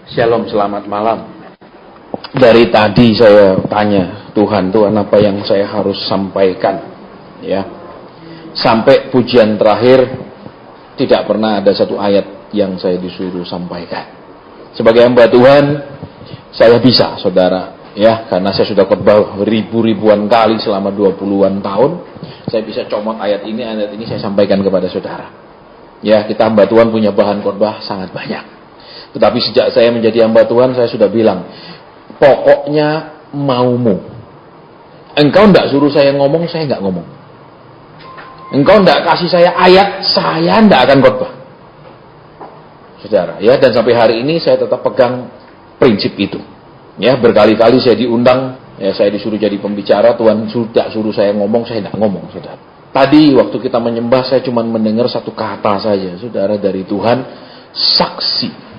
Shalom, selamat malam. Dari tadi saya tanya, Tuhan apa yang saya harus sampaikan? Ya, sampai pujian terakhir tidak pernah ada satu ayat yang saya disuruh sampaikan. Sebagai hamba Tuhan, saya bisa, saudara, ya, karena saya sudah khotbah ribuan kali selama 20-an tahun. Saya bisa comot ayat ini saya sampaikan kepada saudara. Ya, kita hamba Tuhan punya bahan khotbah sangat banyak. Tetapi sejak saya menjadi hamba Tuhan, saya sudah bilang, pokoknya maumu. Engkau tidak suruh saya ngomong, saya nggak ngomong. Engkau tidak kasih saya ayat, saya tidak akan khotbah. Saudara, ya, dan sampai hari ini saya tetap pegang prinsip itu. Ya, berkali-kali saya diundang, ya, saya disuruh jadi pembicara, Tuhan sudah suruh saya ngomong, saya tidak ngomong, saudara. Tadi waktu kita menyembah, saya cuma mendengar satu kata saja, saudara, dari Tuhan, saksi.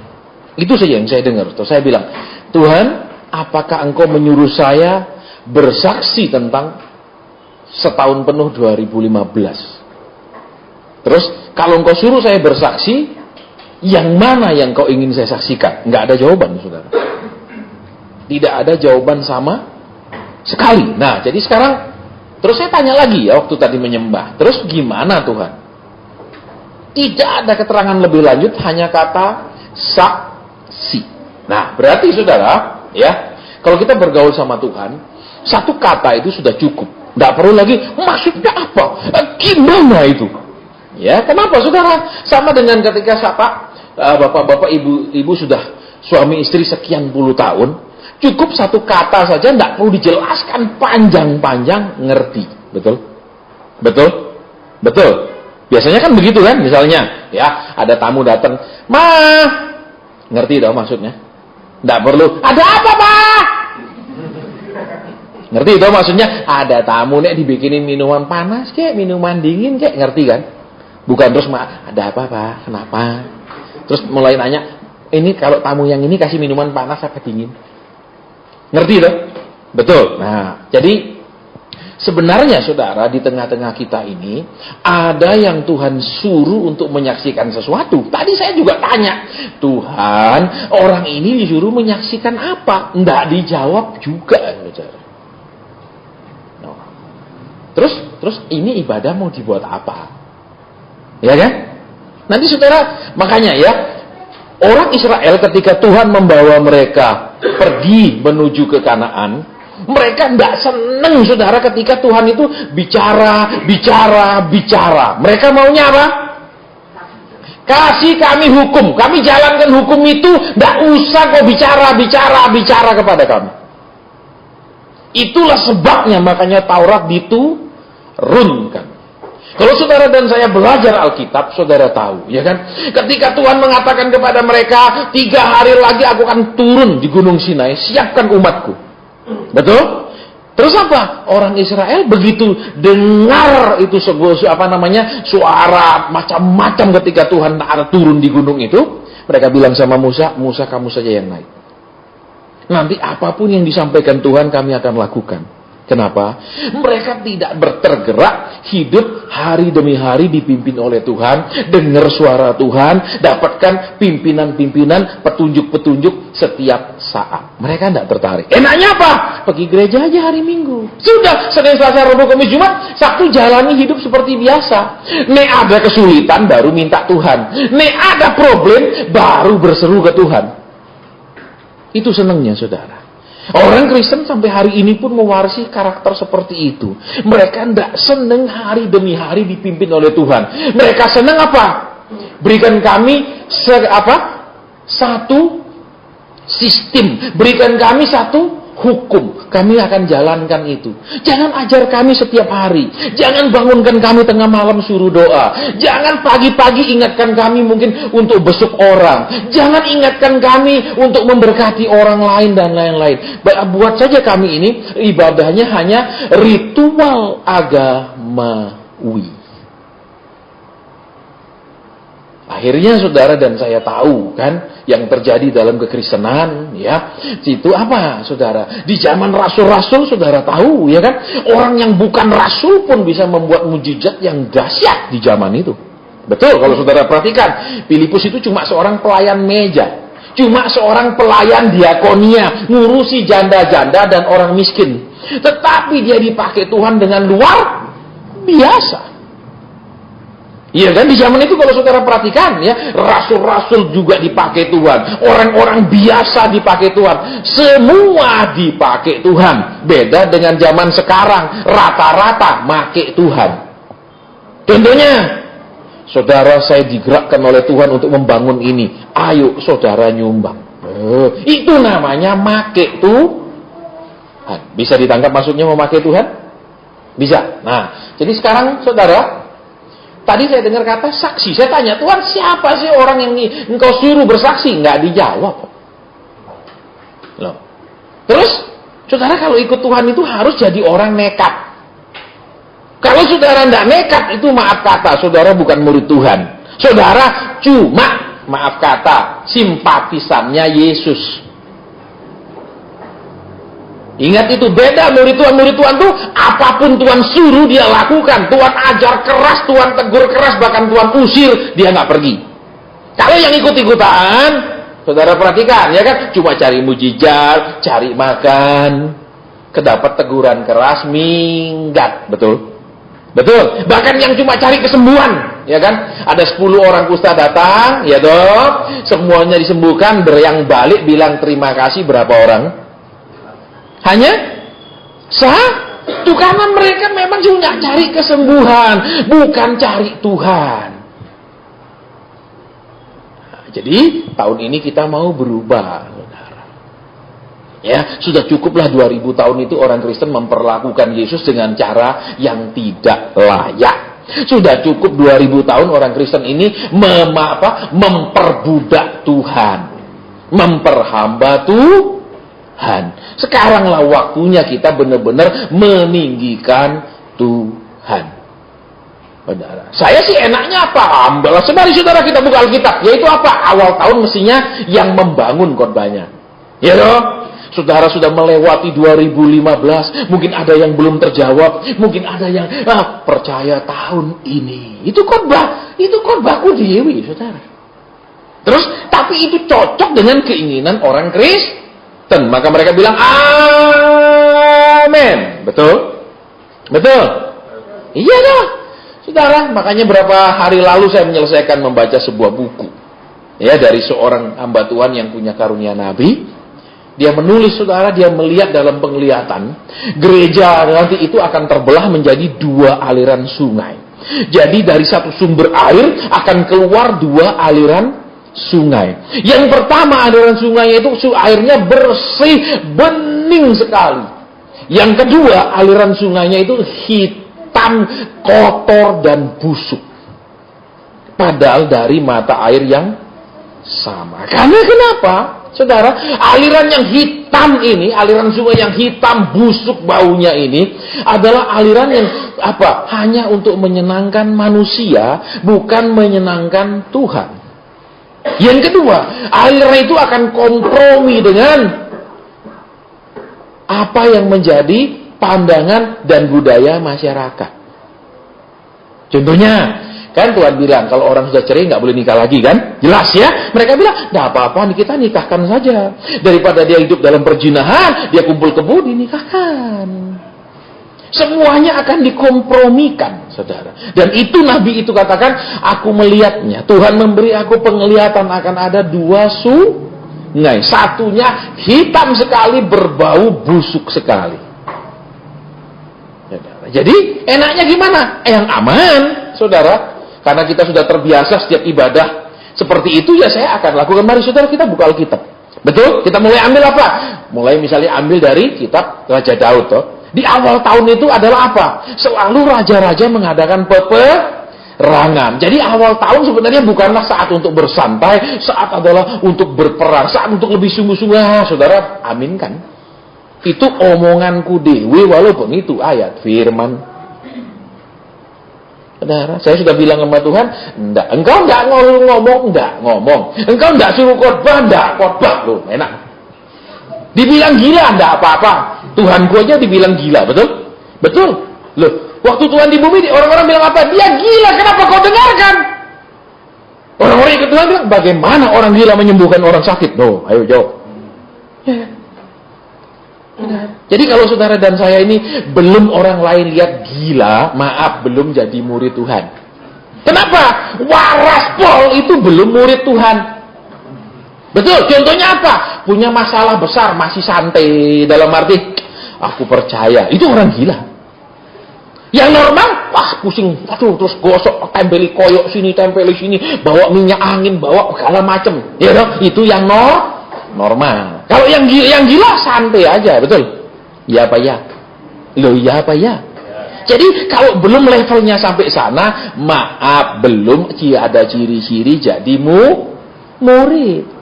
Itu saja yang saya dengar. Terus saya bilang, Tuhan, apakah engkau menyuruh saya bersaksi tentang setahun penuh 2015? Terus, kalau engkau suruh saya bersaksi, yang mana yang kau ingin saya saksikan? Nggak ada jawaban, saudara. Tidak ada jawaban sama sekali. Nah, jadi sekarang, terus saya tanya lagi ya, waktu tadi menyembah. Terus gimana Tuhan? Tidak ada keterangan lebih lanjut, hanya kata saksi. Nah, berarti saudara, ya, kalau kita bergaul sama Tuhan, satu kata itu sudah cukup. Tidak perlu lagi, maksudnya apa? Gimana itu? Ya, kenapa saudara? Sama dengan ketika bapak-bapak, ibu sudah suami istri sekian puluh tahun, cukup satu kata saja, tidak perlu dijelaskan panjang-panjang, ngerti. Betul? Betul? Betul? Biasanya kan begitu kan, misalnya, ya, ada tamu datang, ngerti dong maksudnya? Tidak perlu, ada apa Pak? Ngerti dong maksudnya? Ada tamu nek dibikinin minuman panas kek, minuman dingin kek, ngerti kan? Bukan terus ada apa Pak? Kenapa? Terus mulai nanya, ini kalau tamu yang ini kasih minuman panas apa dingin? Ngerti dong? Betul. Nah, jadi sebenarnya saudara, di tengah-tengah kita ini ada yang Tuhan suruh untuk menyaksikan sesuatu. Tadi saya juga tanya, Tuhan, orang ini disuruh menyaksikan apa? Nggak dijawab juga, saudara. No. Terus ini ibadah mau dibuat apa? Ya kan? Nanti saudara, makanya ya, orang Israel ketika Tuhan membawa mereka pergi menuju ke Kanaan, mereka tidak senang saudara ketika Tuhan itu bicara. Mereka maunya apa? Kasih kami hukum, kami jalankan hukum itu, tidak usah kau bicara kepada kami. Itulah sebabnya makanya Taurat diturunkan. Kalau saudara dan saya belajar Alkitab, saudara tahu, ya kan? Ketika Tuhan mengatakan kepada mereka, 3 hari lagi aku akan turun di Gunung Sinai, siapkan umatku. Betul? Terus apa? Orang Israel begitu dengar itu suara macam-macam ketika Tuhan turun di gunung itu, mereka bilang sama Musa, kamu saja yang naik. Nanti apapun yang disampaikan Tuhan kami akan lakukan. Kenapa? Mereka tidak bertergerak, hidup hari demi hari dipimpin oleh Tuhan, dengar suara Tuhan, dapatkan pimpinan-pimpinan, petunjuk-petunjuk setiap saat. Mereka tidak tertarik. Enaknya apa? Pergi gereja aja hari Minggu. Sudah, Senin, Selasa, Rabu, Kamis, Jumat, Sabtu jalani hidup seperti biasa. Nek ada kesulitan, baru minta Tuhan. Nek ada problem, baru berseru ke Tuhan. Itu senangnya, saudara. Orang Kristen sampai hari ini pun mewarisi karakter seperti itu. Mereka tidak senang hari demi hari dipimpin oleh Tuhan. Mereka senang apa? Berikan kami satu sistem. Berikan kami satu hukum. Kami akan jalankan itu. Jangan ajar kami setiap hari. Jangan bangunkan kami tengah malam suruh doa. Jangan pagi-pagi ingatkan kami mungkin untuk besuk orang. Jangan ingatkan kami untuk memberkati orang lain dan lain-lain. Buat saja kami ini ibadahnya hanya ritual agamawi. Akhirnya saudara dan saya tahu kan yang terjadi dalam kekristenan, ya. Itu apa, saudara? Di zaman rasul-rasul saudara tahu, ya kan? Orang yang bukan rasul pun bisa membuat mujizat yang dahsyat di zaman itu. Betul, kalau saudara perhatikan, Filipus itu cuma seorang pelayan meja. Cuma seorang pelayan diakonia, ngurusi janda-janda dan orang miskin. Tetapi dia dipakai Tuhan dengan luar biasa. Iya kan, di zaman itu kalau saudara perhatikan ya, rasul-rasul juga dipakai Tuhan, orang-orang biasa dipakai Tuhan, semua dipakai Tuhan. Beda dengan zaman sekarang, rata-rata make Tuhan. Contohnya, saudara, saya digerakkan oleh Tuhan untuk membangun ini, ayo saudara nyumbang. Itu namanya make Tuhan. Bisa ditangkap maksudnya memakai Tuhan? Bisa. Nah, jadi sekarang saudara, tadi saya dengar kata saksi. Saya tanya, Tuhan, siapa sih orang yang engkau suruh bersaksi? Nggak dijawab. Loh. Terus, saudara kalau ikut Tuhan itu harus jadi orang nekat. Kalau saudara nggak nekat, itu maaf kata, saudara bukan murid Tuhan. Saudara cuma, maaf kata, simpatisannya Yesus. Ingat itu, beda murid Tuhan tuh apapun Tuhan suruh dia lakukan. Tuhan ajar keras, Tuhan tegur keras, bahkan Tuhan usir, dia nggak pergi. Kalau yang ikut-ikutan, saudara perhatikan ya kan, cuma cari mujizat, cari makan, kedapat teguran keras, minggat, betul? Betul. Bahkan yang cuma cari kesembuhan, ya kan? Ada 10 orang kusta datang, ya dong, semuanya disembuhkan, yang balik bilang terima kasih berapa orang? Hanya satu, karena mereka memang cuma cari kesembuhan, bukan cari Tuhan. Nah, jadi tahun ini kita mau berubah, saudara. Ya, sudah cukuplah 2000 tahun itu orang Kristen memperlakukan Yesus dengan cara yang tidak layak. Sudah cukup 2000 tahun orang Kristen ini memperbudak Tuhan, memperhamba Tuhan. Sekaranglah waktunya kita benar-benar meninggikan Tuhan. Saudara, saya sih enaknya apa? Ambil. Mari saudara kita buka Alkitab. Yaitu apa? Awal tahun mestinya yang membangun khotbahnya. Ya loh? Saudara sudah melewati 2015. Mungkin ada yang belum terjawab. Mungkin ada yang percaya tahun ini. Itu khotbah. Itu khotbahku Dewi, saudara. Terus, tapi itu cocok dengan keinginan orang Kristen. Maka mereka bilang amin. Betul? Betul? Iya dong. Saudara, makanya berapa hari lalu saya menyelesaikan membaca sebuah buku. Ya, dari seorang hamba Tuhan yang punya karunia nabi. Dia menulis, saudara, dia melihat dalam penglihatan gereja nanti itu akan terbelah menjadi 2 aliran sungai. Jadi dari satu sumber air akan keluar 2 aliran sungai. Yang pertama aliran sungainya itu airnya bersih, bening sekali. Yang kedua aliran sungainya itu hitam, kotor dan busuk. Padahal dari mata air yang sama. Karena kenapa? Saudara, aliran yang hitam ini, aliran sungai yang hitam, busuk baunya ini adalah aliran yang apa? Hanya untuk menyenangkan manusia, bukan menyenangkan Tuhan. Yang kedua, aliran itu akan kompromi dengan apa yang menjadi pandangan dan budaya masyarakat. Contohnya, kan Tuhan bilang kalau orang sudah cerai nggak boleh nikah lagi, kan? Jelas ya? Mereka bilang, nggak apa-apa, kita nikahkan saja. Daripada dia hidup dalam perzinahan, dia kumpul kebo, dinikahkan. Semuanya akan dikompromikan, saudara. Dan itu Nabi itu katakan, aku melihatnya. Tuhan memberi aku penglihatan akan ada 2 sungai. Satunya hitam sekali, berbau busuk sekali. Saudara. Jadi enaknya gimana? Yang aman, saudara. Karena kita sudah terbiasa setiap ibadah seperti itu, ya saya akan lakukan. Mari saudara kita buka Alkitab. Betul? Kita mulai ambil apa? Mulai misalnya ambil dari kitab Raja Daud, toh. Di awal tahun itu adalah apa? Selalu raja-raja mengadakan peperangan. Jadi awal tahun sebenarnya bukanlah saat untuk bersantai, saat adalah untuk berperang, saat untuk lebih sungguh-sungguh. Saudara, amin kan? Itu omonganku Dewi, walaupun itu ayat firman. Saudara, saya sudah bilang sama Tuhan, enggak, engkau enggak ngomong, enggak ngomong. Engkau enggak suruh khotbah, enggak khotbah. Loh, enak. Dibilang gila, enggak apa-apa. Tuhanku aja dibilang gila, betul? Betul. Loh, waktu Tuhan di bumi, orang-orang bilang apa? Dia gila, kenapa kau dengarkan? Orang-orang yang Tuhan bilang, bagaimana orang gila menyembuhkan orang sakit? No, ayo jawab. Ya. Jadi kalau saudara dan saya ini belum orang lain lihat gila, maaf, belum jadi murid Tuhan. Kenapa? Waras Pol itu belum murid Tuhan. Betul, contohnya apa? Punya masalah besar, masih santai, dalam arti, aku percaya, itu orang gila. Yang normal, wah pusing, aduh, terus gosok, tempeli koyok sini, tempeli sini, bawa minyak angin, bawa segala macem. Ya dong, itu yang normal. Kalau yang gila santai aja, betul? Ya apa ya? Loh ya apa ya? Jadi kalau belum levelnya sampai sana, maaf, belum ada ciri-ciri jadi murid.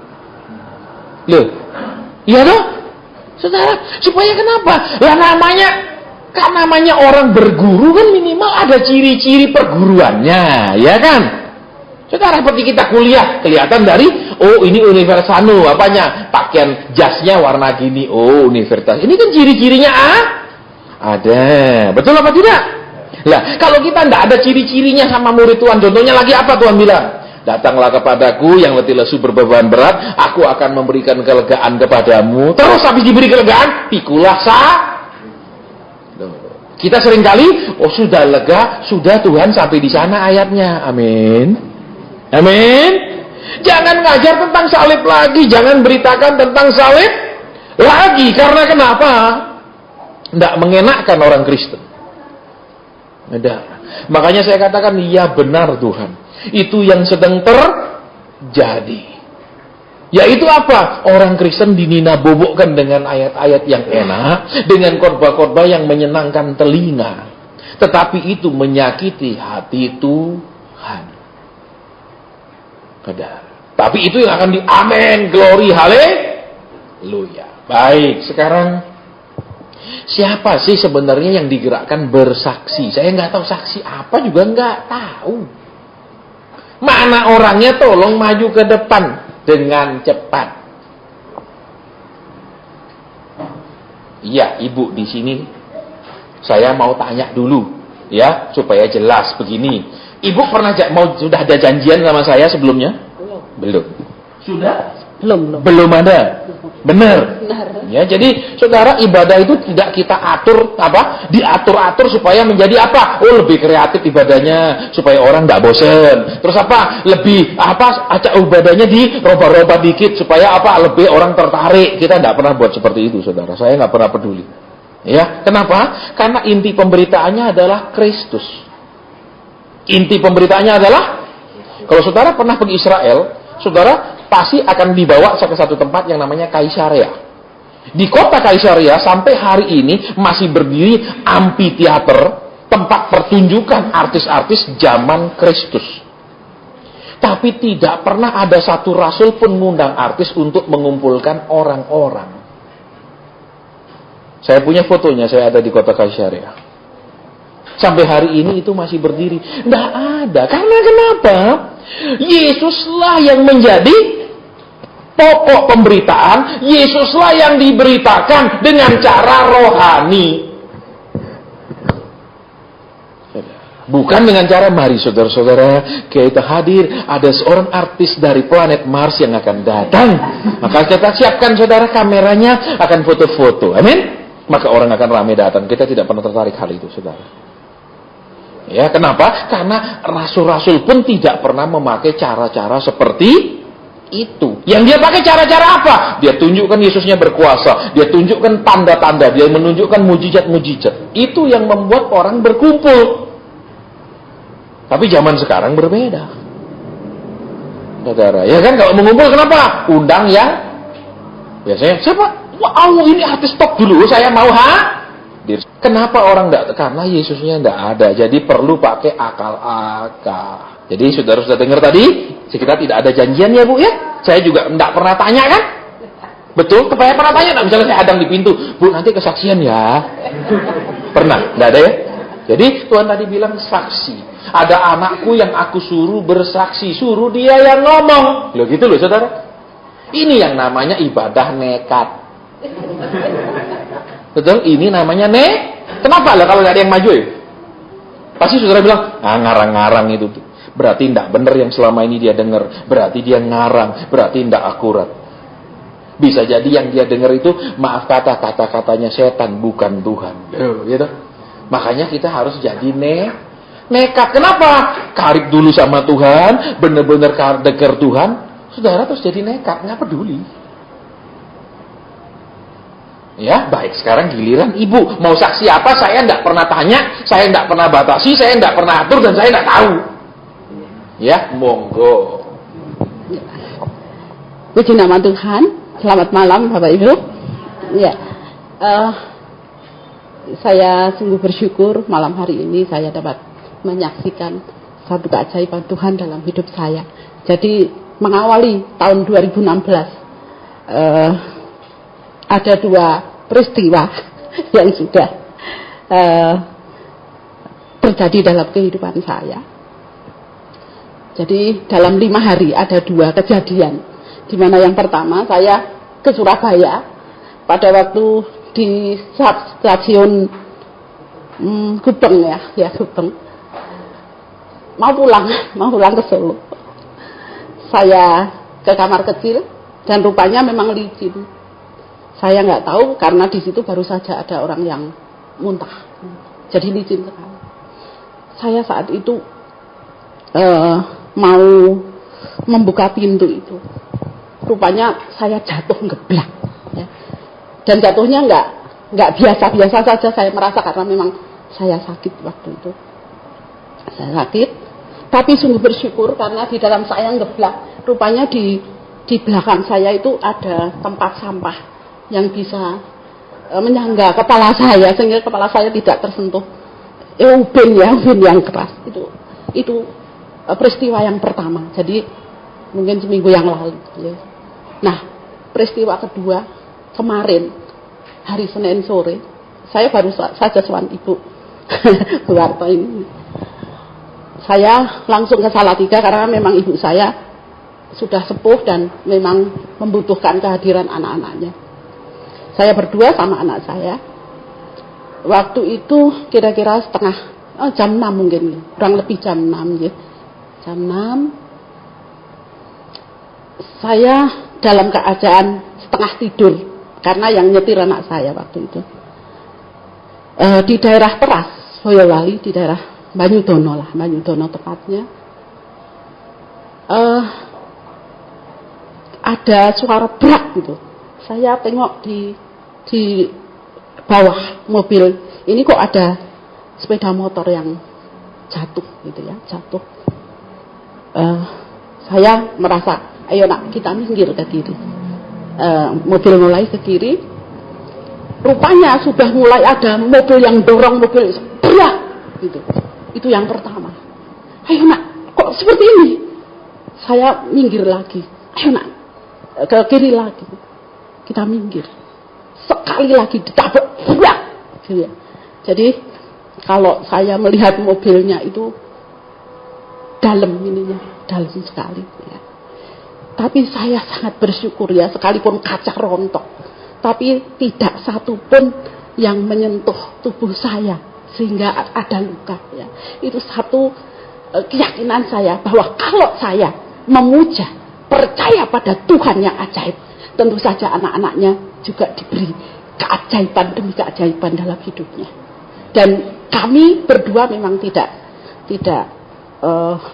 Loh, iya dong? Saudara, supaya kenapa? Lah namanya orang berguru kan minimal ada ciri-ciri perguruannya, ya kan? Saudara, seperti kita kuliah, kelihatan dari, oh ini universitas apanya? Pakaian jasnya warna gini, oh universitas. Ini kan ciri-cirinya ada. Betul apa tidak? Lah, kalau kita tidak ada ciri-cirinya sama murid Tuhan, contohnya lagi apa Tuhan bilang? Datanglah kepadaku yang letih lesu berbeban berat, aku akan memberikan kelegaan kepadamu. Terus habis diberi kelegaan, pikulah Kita seringkali, oh sudah lega, sudah Tuhan sampai di sana ayatnya. Amin. Amin. Jangan ngajar tentang salib lagi, jangan beritakan tentang salib lagi. Karena kenapa? Tidak mengenakkan orang Kristen. Tidak. Makanya saya katakan, ya benar Tuhan. Itu yang sedang terjadi. Yaitu apa? Orang Kristen dinina-bobokkan dengan ayat-ayat yang enak, dengan khotbah-khotbah yang menyenangkan telinga. Tetapi itu menyakiti hati Tuhan. Tapi itu yang akan amen, glory, haleluya. Baik, sekarang siapa sih sebenarnya yang digerakkan bersaksi? Saya nggak tahu saksi apa juga nggak tahu. Mana orangnya, tolong maju ke depan dengan cepat. Iya, Ibu di sini. Saya mau tanya dulu, ya, supaya jelas begini. Ibu pernah sudah ada janjian sama saya sebelumnya? Belum. Sudah? Belum ada. Benar. Ya, jadi saudara, ibadah itu tidak kita atur diatur-atur supaya menjadi apa? Oh, lebih kreatif ibadahnya supaya orang enggak bosen. Terus lebih acak ibadahnya dirobah-robah dikit supaya lebih orang tertarik. Kita enggak pernah buat seperti itu, saudara. Saya enggak pernah peduli. Ya, kenapa? Karena inti pemberitaannya adalah Kristus. Inti pemberitaannya adalah, kalau saudara pernah pergi Israel, saudara pasti akan dibawa ke satu tempat yang namanya Kaisarea. Di kota Kaisarea sampai hari ini masih berdiri amphitheater, tempat pertunjukan artis-artis zaman Kristus. Tapi tidak pernah ada satu rasul pun mengundang artis untuk mengumpulkan orang-orang. Saya punya fotonya, saya ada di kota Kaisarea. Sampai hari ini itu masih berdiri. Tidak ada. Karena kenapa? Yesuslah yang menjadi pokok pemberitaan. Yesuslah yang diberitakan dengan cara rohani. Bukan dengan cara, mari saudara-saudara, kita hadir, ada seorang artis dari planet Mars yang akan datang. Maka kita siapkan saudara kameranya, akan foto-foto. Amin? Maka orang akan ramai datang. Kita tidak pernah tertarik hal itu, saudara. Ya, kenapa? Karena rasul-rasul pun tidak pernah memakai cara-cara seperti itu. Yang dia pakai cara-cara apa? Dia tunjukkan Yesusnya berkuasa, dia tunjukkan tanda-tanda, dia menunjukkan mujizat-mujizat. Itu yang membuat orang berkumpul. Tapi zaman sekarang berbeda. Saudara, ya kan, kalau mengumpul kenapa? Undang yang biasanya siapa? Wah, ini artis top dulu, saya mau Kenapa orang enggak? Karena Yesusnya enggak ada. Jadi perlu pakai akal-akal. Jadi saudara sudah dengar tadi, kita tidak ada janjian ya Bu ya. Saya juga enggak pernah tanya kan? Betul? Kebanyakan pernah tanya enggak? Misalnya saya hadang di pintu, Bu nanti kesaksian ya. Pernah? Enggak ada ya? Jadi Tuhan tadi bilang saksi. Ada anakku yang aku suruh bersaksi, suruh dia yang ngomong. Loh gitu loh saudara. Ini yang namanya ibadah nekat. Betul? Ini namanya Kenapa lah kalau nggak ada yang maju ya? Pasti saudara bilang, ngarang-ngarang itu. berarti tidak benar yang selama ini dia dengar, berarti dia ngarang, berarti tidak akurat. Bisa jadi yang dia dengar itu, maaf kata-katanya setan, bukan Tuhan. Gitu. Makanya kita harus jadi nekat. Kenapa? Karib dulu sama Tuhan, benar-benar dekat Tuhan, saudara terus jadi nekat, nggak peduli. Ya, baik, sekarang giliran ibu. Mau saksi apa, saya tidak pernah tanya, saya tidak pernah batasi, saya tidak pernah atur, dan saya tidak tahu. Ya, monggo. Puji nama Tuhan. Selamat malam Bapak Ibu. Ya, saya sungguh bersyukur malam hari ini saya dapat menyaksikan satu keajaiban Tuhan dalam hidup saya. Jadi mengawali tahun 2016, ada dua peristiwa yang sudah terjadi dalam kehidupan saya. Jadi dalam 5 hari ada 2 kejadian, di mana yang pertama saya ke Surabaya pada waktu di stasiun Gubeng ya Gubeng, mau pulang ke Solo. Saya ke kamar kecil dan rupanya memang licin. Saya nggak tahu karena di situ baru saja ada orang yang muntah, jadi licin sekali. Saya saat itu mau membuka pintu itu, rupanya saya jatuh ngeblak, ya. Dan jatuhnya nggak biasa-biasa saja. Saya merasa karena memang saya sakit waktu itu, saya sakit. Tapi sungguh bersyukur karena di dalam saya ngeblak, rupanya di belakang saya itu ada tempat sampah yang bisa menyangga kepala saya sehingga kepala saya tidak tersentuh ubin yang keras. Itu peristiwa yang pertama. Jadi mungkin seminggu yang lalu. Ya. Nah, peristiwa kedua kemarin hari Senin sore, saya baru saja sowan Ibu Bu Warto ini. Saya langsung ke Salatiga karena memang ibu saya sudah sepuh dan memang membutuhkan kehadiran anak-anaknya. Saya berdua sama anak saya. Waktu itu kira-kira jam 6 mungkin, kurang lebih jam 6 ya. Jam 6 saya dalam keadaan setengah tidur karena yang nyetir anak saya waktu itu. Di daerah Peras, Boyolali, di daerah Banyudono tepatnya. Ada suara berat gitu. Saya tengok di bawah mobil ini kok ada sepeda motor yang jatuh gitu ya, jatuh. Saya merasa, ayo nak kita minggir ke kiri. Mobil mulai ke kiri. Rupanya sudah mulai ada mobil yang dorong mobil berat gitu. Itu yang pertama. Ayo nak, kok seperti ini? Saya minggir lagi. Ayo nak, ke kiri lagi. Kita minggir. Sekali lagi ditabrak, gitu ya. Jadi kalau saya melihat mobilnya itu dalam sekali. Ya. Tapi saya sangat bersyukur ya, sekalipun kaca rontok, tapi tidak satu pun yang menyentuh tubuh saya sehingga ada luka. Ya. Itu satu keyakinan saya bahwa kalau saya memuja, percaya pada Tuhan yang ajaib, tentu saja anak-anaknya juga diberi keajaiban demi keajaiban dalam hidupnya. Dan kami berdua memang tidak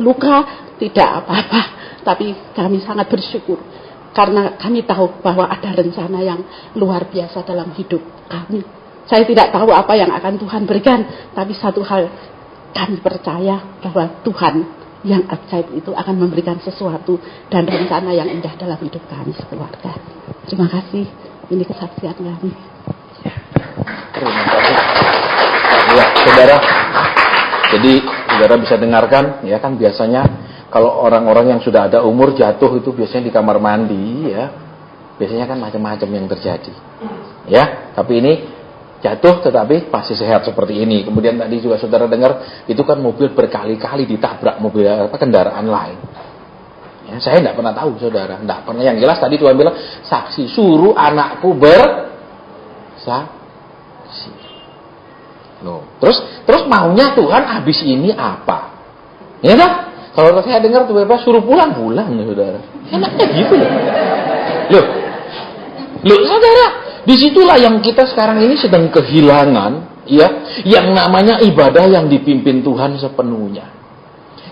luka, tidak apa-apa, tapi kami sangat bersyukur karena kami tahu bahwa ada rencana yang luar biasa dalam hidup kami. Saya tidak tahu apa yang akan Tuhan berikan, tapi satu hal kami percaya bahwa Tuhan yang ajaib itu akan memberikan sesuatu dan rencana yang indah dalam hidup kami sekeluarga. Terima kasih. Ini kesaksian kami. Terima kasih. Ya, saudara. Jadi saudara bisa dengarkan, ya kan biasanya kalau orang-orang yang sudah ada umur jatuh itu biasanya di kamar mandi, ya. Biasanya kan macam-macam yang terjadi. Ya, tapi ini jatuh tetapi masih sehat seperti ini. Kemudian tadi juga saudara dengar itu kan mobil berkali-kali ditabrak mobil kendaraan lain. Ya, saya tidak pernah tahu saudara, tidak pernah. Yang jelas tadi Tuhan bilang saksi, suruh anakku bersaksi. Loh, terus maunya Tuhan habis ini apa? Ya kan? Kalau saya dengar tuh bebas suruh pulang ya saudara. Enaknya gitu loh. Loh saudara, disitulah yang kita sekarang ini sedang kehilangan, ya, yang namanya ibadah yang dipimpin Tuhan sepenuhnya.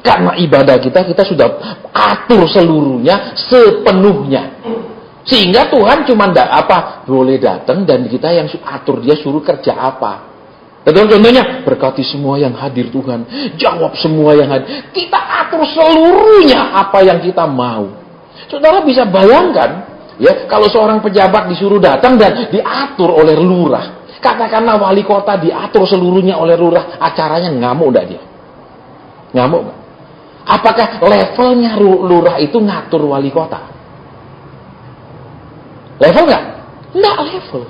Karena ibadah kita sudah atur seluruhnya, sepenuhnya. Sehingga Tuhan cuma boleh datang dan kita yang atur dia suruh kerja apa. Betul contohnya, berkati semua yang hadir Tuhan, jawab semua yang hadir. Kita atur seluruhnya apa yang kita mau. Saudara bisa bayangkan, ya, kalau seorang pejabat disuruh datang dan diatur oleh lurah. Katakanlah wali kota diatur seluruhnya oleh lurah, acaranya ngamuk enggak dia? Ngamuk enggak? Apakah levelnya lurah itu ngatur wali kota? Level enggak? Enggak level.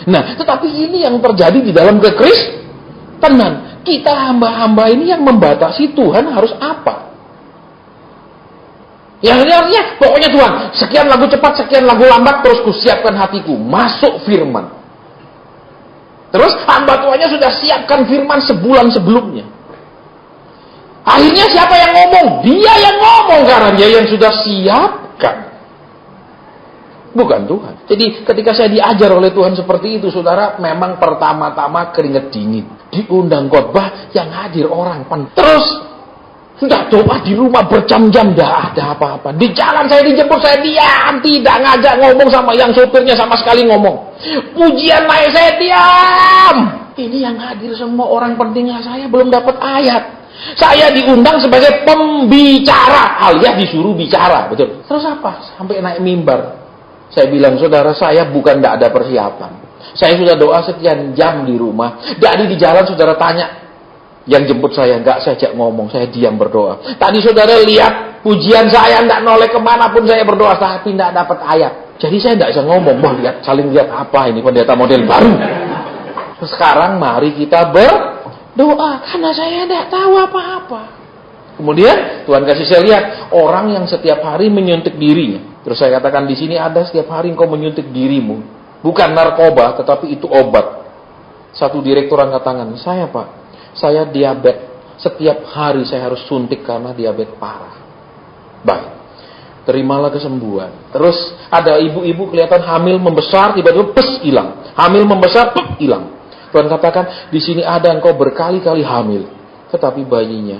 Nah, tetapi ini yang terjadi di dalam kekristenan. Kita hamba-hamba ini yang membatasi Tuhan harus apa? Yang artinya, pokoknya Tuhan, sekian lagu cepat, sekian lagu lambat, terus kusiapkan hatiku. Masuk firman. Terus hamba Tuhannya sudah siapkan firman sebulan sebelumnya. Akhirnya siapa yang ngomong? Dia yang ngomong karena dia yang sudah siapkan. Bukan Tuhan. Jadi ketika saya diajar oleh Tuhan seperti itu, saudara, memang pertama-tama keringat dingin. Diundang khotbah yang hadir orang terus sudah doa di rumah berjam-jam, tidak ada apa-apa. Di jalan saya dijemput, saya diam, tidak ngajak ngomong sama yang sopirnya sama sekali ngomong. Pujian naik, saya diam. Ini yang hadir semua orang pentingnya, saya belum dapat ayat. Saya diundang sebagai pembicara, alias disuruh bicara, betul. Terus apa? Sampai naik mimbar. Saya bilang, saudara, saya bukan tidak ada persiapan. Saya sudah doa sekian jam di rumah. Dari di jalan saudara tanya, yang jemput saya, enggak, saya ajak ngomong, saya diam berdoa. Tadi saudara lihat pujian saya, enggak noleh kemanapun saya berdoa, tapi enggak dapat ayat. Jadi saya enggak bisa ngomong, saling lihat apa ini pendeta model baru. Sekarang mari kita berdoa, karena saya enggak tahu apa-apa. Kemudian Tuhan kasih saya lihat orang yang setiap hari menyuntik dirinya. Terus saya katakan, di sini ada setiap hari engkau menyuntik dirimu, bukan narkoba, tetapi itu obat. Satu direktur angkat tangan, saya Pak, saya diabetes. Setiap hari saya harus suntik karena diabetes parah. Baik, terimalah kesembuhan. Terus ada ibu-ibu kelihatan hamil membesar, tiba-tiba hilang. Hamil membesar, hilang. Tuhan katakan, di sini ada engkau berkali-kali hamil, tetapi bayinya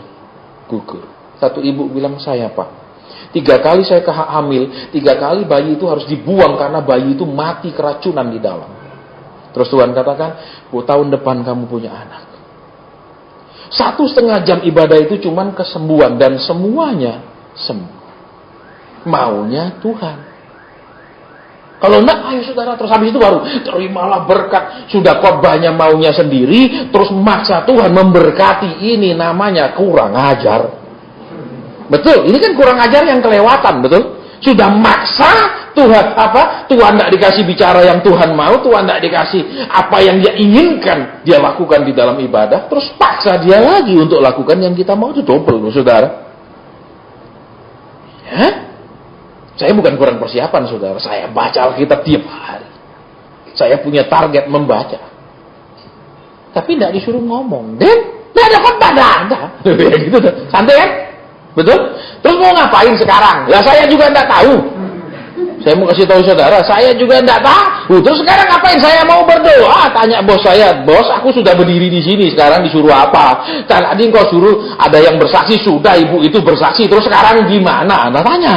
gugur. Satu ibu bilang, saya Pak, 3 kali saya hamil, 3 kali bayi itu harus dibuang karena bayi itu mati keracunan di dalam. Terus Tuhan katakan, tahun depan kamu punya anak. 1,5 jam ibadah itu cuman kesembuhan dan semuanya sembuh. Maunya Tuhan. Kalau enggak, ayo saudara, terus habis itu baru terimalah berkat. Sudah khotbahnya maunya sendiri, terus maksa Tuhan memberkati, ini namanya kurang ajar. Betul, ini kan kurang ajar yang kelewatan, betul? Sudah maksa Tuhan Tuhan tidak dikasih bicara yang Tuhan mau, Tuhan tidak dikasih apa yang dia inginkan dia lakukan di dalam ibadah, terus paksa dia lagi untuk lakukan yang kita mau, itu double, saudara. Ya? Saya bukan kurang persiapan, saudara. Saya baca Alkitab tiap hari. Saya punya target membaca. Tapi tidak disuruh ngomong. Dan tidak ada khotbah, ada. Gitu, santai kan? Betul? Terus mau ngapain sekarang? Ya saya juga tidak tahu. Saya mau kasih tahu saudara, saya juga tidak tahu. Terus sekarang ngapain? Saya mau berdoa. Tanya bos saya, bos, aku sudah berdiri di sini. Sekarang disuruh apa? Tadi engkau suruh ada yang bersaksi, sudah ibu itu bersaksi. Terus sekarang gimana? Nah tanya.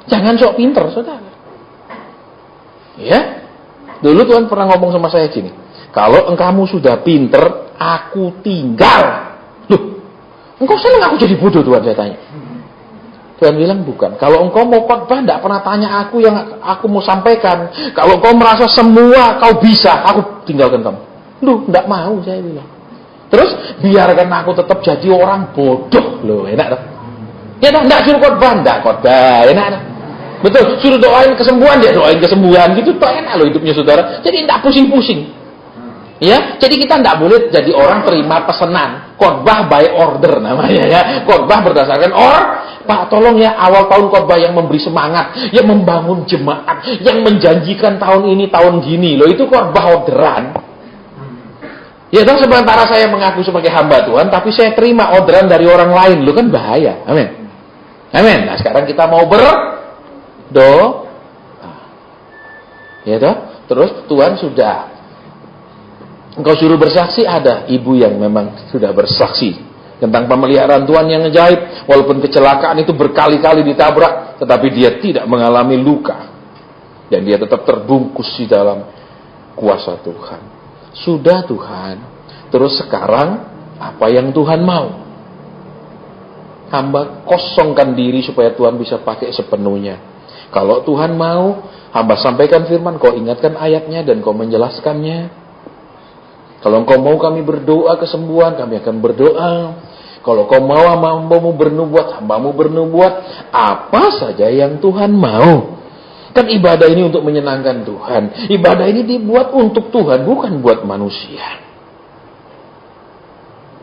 Jangan sok pinter, saudara. Ya? Dulu Tuhan pernah ngomong sama saya gini. Kalau engkamu sudah pinter, aku tinggal. Loh, engkau senang aku jadi bodoh, Tuhan, saya tanya. Tuhan bilang bukan. Kalau engkau mau khotbah, tidak pernah tanya aku yang aku mau sampaikan. Kalau engkau merasa semua kau bisa, aku tinggalkan kamu. Loh, tidak mau, saya bilang. Terus, biarkan aku tetap jadi orang bodoh. Loh, enak tak? Ya, tidak suruh khotbah, tidak khotbah, enak tak? Betul, suruh doain kesembuhan, dia doain kesembuhan. Gitu, tak enak loh hidupnya, saudara. Jadi, tidak pusing-pusing. Ya, jadi kita tidak boleh jadi orang terima pesanan. Khotbah by order namanya ya. Khotbah berdasarkan Pak tolong ya, awal tahun khotbah yang memberi semangat, yang membangun jemaat, yang menjanjikan tahun ini tahun gini loh, itu khotbah orderan. Ya toh sementara saya mengaku sebagai hamba Tuhan, tapi saya terima orderan dari orang lain, lu kan bahaya. Amin. Amin. Nah sekarang kita mau berdoa. Ya toh, terus Tuhan sudah engkau suruh bersaksi, ada ibu yang memang sudah bersaksi tentang pemeliharaan Tuhan yang ajaib, walaupun kecelakaan itu berkali-kali ditabrak, tetapi dia tidak mengalami luka dan dia tetap terbungkus di dalam kuasa Tuhan. Sudah Tuhan, terus sekarang apa yang Tuhan mau? Hamba kosongkan diri supaya Tuhan bisa pakai sepenuhnya. Kalau Tuhan mau, hamba sampaikan firman, kau ingatkan ayatnya dan kau menjelaskannya. Kalau engkau mau kami berdoa kesembuhan, kami akan berdoa. Kalau kau mau hambamu bernubuat, hambamu bernubuat. Apa saja yang Tuhan mau. Kan ibadah ini untuk menyenangkan Tuhan. Ibadah ini dibuat untuk Tuhan, bukan buat manusia.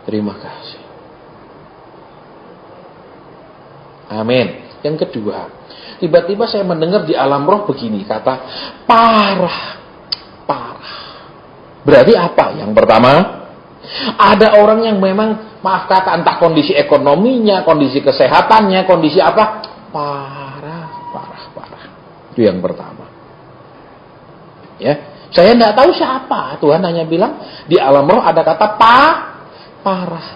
Terima kasih. Amin. Yang kedua, tiba-tiba saya mendengar di alam roh begini, kata parah. Berarti apa? Yang pertama, ada orang yang memang, maaf kata, entah kondisi ekonominya, kondisi kesehatannya, kondisi apa, parah. Itu yang pertama. Ya, saya tidak tahu siapa. Tuhan hanya bilang di alam roh ada kata parah.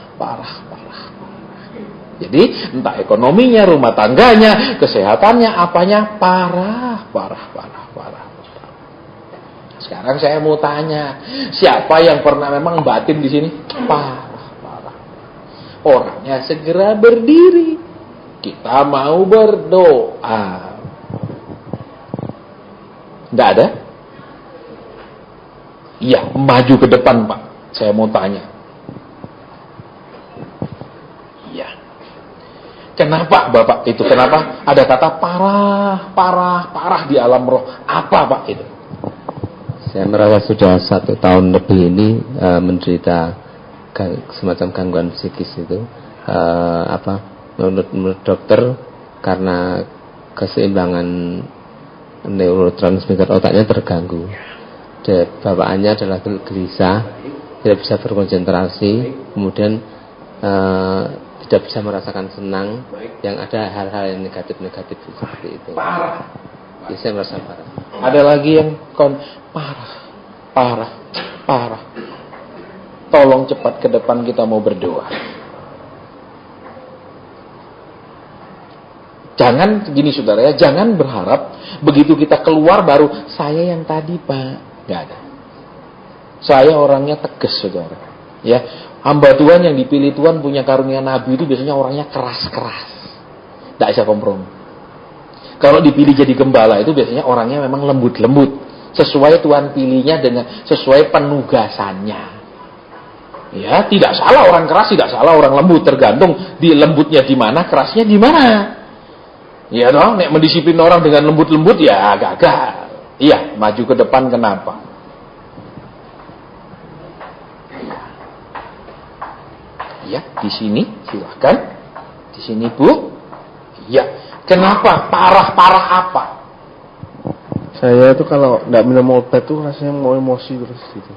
Jadi entah ekonominya, rumah tangganya, kesehatannya, apanya parah. Sekarang saya mau tanya, siapa yang pernah memang batin di sini? Parah. Orangnya segera berdiri. Kita mau berdoa. Nggak ada? Iya, maju ke depan Pak. Saya mau tanya. Iya. Kenapa Bapak itu? Kenapa ada kata parah di alam roh? Apa Pak itu? Saya merasa sudah 1 tahun lebih ini menderita semacam gangguan psikis itu. Menurut dokter, karena keseimbangan neurotransmitter otaknya terganggu. Bawaannya adalah gelisah, tidak bisa berkonsentrasi, kemudian tidak bisa merasakan senang, yang ada hal-hal yang negatif seperti itu. Parah. Ya, saya merasa parah. Ada lagi yang parah. Tolong cepat ke depan, kita mau berdoa. Jangan gini saudara ya, jangan berharap begitu kita keluar baru saya yang tadi Pak. Nggak ada. Saya orangnya tegas saudara. Ya, hamba Tuhan yang dipilih Tuhan punya karunia nabi itu biasanya orangnya keras-keras. Nggak bisa kompromi. Kalau dipilih jadi gembala itu biasanya orangnya memang lembut-lembut. Sesuai Tuhan pilihnya dengan sesuai penugasannya. Ya, tidak salah orang keras, tidak salah orang lembut, tergantung di lembutnya di mana, kerasnya di mana. Iya dong, nek mendisiplin orang dengan lembut-lembut ya gagal. Iya, maju ke depan kenapa? Iya, di sini silakan. Di sini Bu. Iya. Kenapa? Parah apa? Saya itu kalau nggak minum obat tuh rasanya mau emosi terus gitu.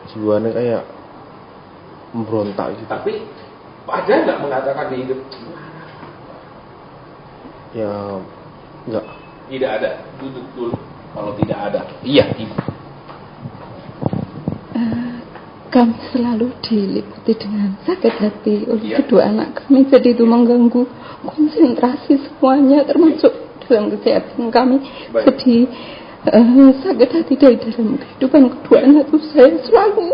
Jiwanya kayak memberontak gitu. Tapi ada nggak mengatakan di hidup? Ya enggak. Tidak ada. Duduk dulu. Kalau tidak ada. Iya, Ibu. Kami selalu diliputi dengan sakit hati oleh kedua anak kami. Jadi itu mengganggu konsentrasi semuanya, termasuk dalam kesehatan kami. Sedih, sakit hati dari dalam kehidupan kedua anak itu saya selalu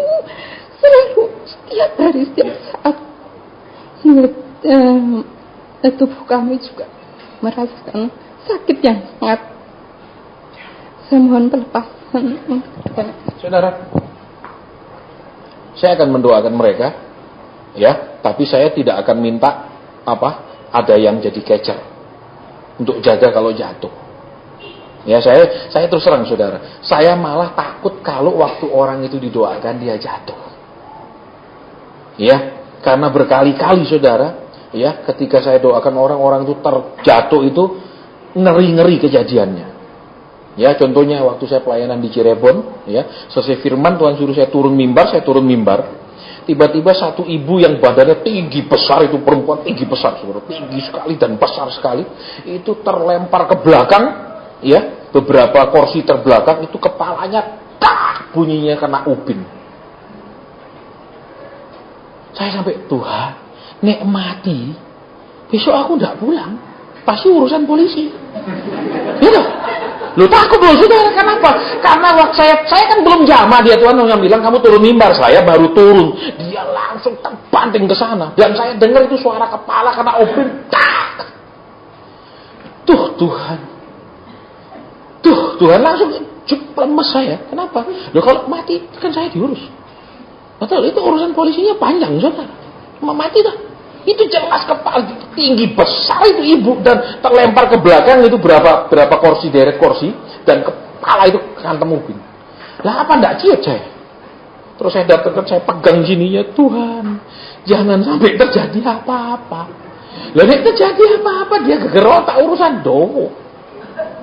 setiap hari, setiap saat tubuh kami juga merasakan sakit yang sangat. Saya mohon pelepasan untuk kedua anak. Saudara, saya akan mendoakan mereka, ya, tapi saya tidak akan minta ada yang jadi catcher untuk jaga kalau jatuh. Ya, saya terus terang saudara, saya malah takut kalau waktu orang itu didoakan dia jatuh. Ya, karena berkali-kali saudara, ya, ketika saya doakan orang itu terjatuh itu ngeri-ngeri kejadiannya. Ya, contohnya waktu saya pelayanan di Cirebon, ya, selesai firman Tuhan suruh saya turun mimbar, tiba-tiba satu ibu yang badannya tinggi besar, itu perempuan tinggi besar, saudara, tinggi sekali dan besar sekali, itu terlempar ke belakang, ya, beberapa kursi terbelakang, itu kepalanya tak bunyinya kena ubin. Saya sampai, Tuhan, nek mati, besok aku nggak pulang, pasti urusan polisi. Gitu. Lu takut loh, saudara, kenapa? Karena waktu saya kan belum jamaah, dia Tuhan yang bilang kamu turun mimbar, saya baru turun, dia langsung terbanting ke sana, dan saya dengar itu suara kepala kena obeng, tak. Tuhan langsung lemes saya. Kenapa? Loh kalau mati kan saya diurus. Betul, itu urusan polisinya panjang, saudara. Mau mati dah. Itu jelas kepala tinggi besar itu ibu dan terlempar ke belakang itu berapa kursi, deret kursi, dan kepala itu kantem ubin. Lah apa enggak ciut saya? Terus saya datang, saya pegang sininya, Tuhan, jangan sampai terjadi apa-apa. Lah nek terjadi apa-apa dia geger otak urusan dowo.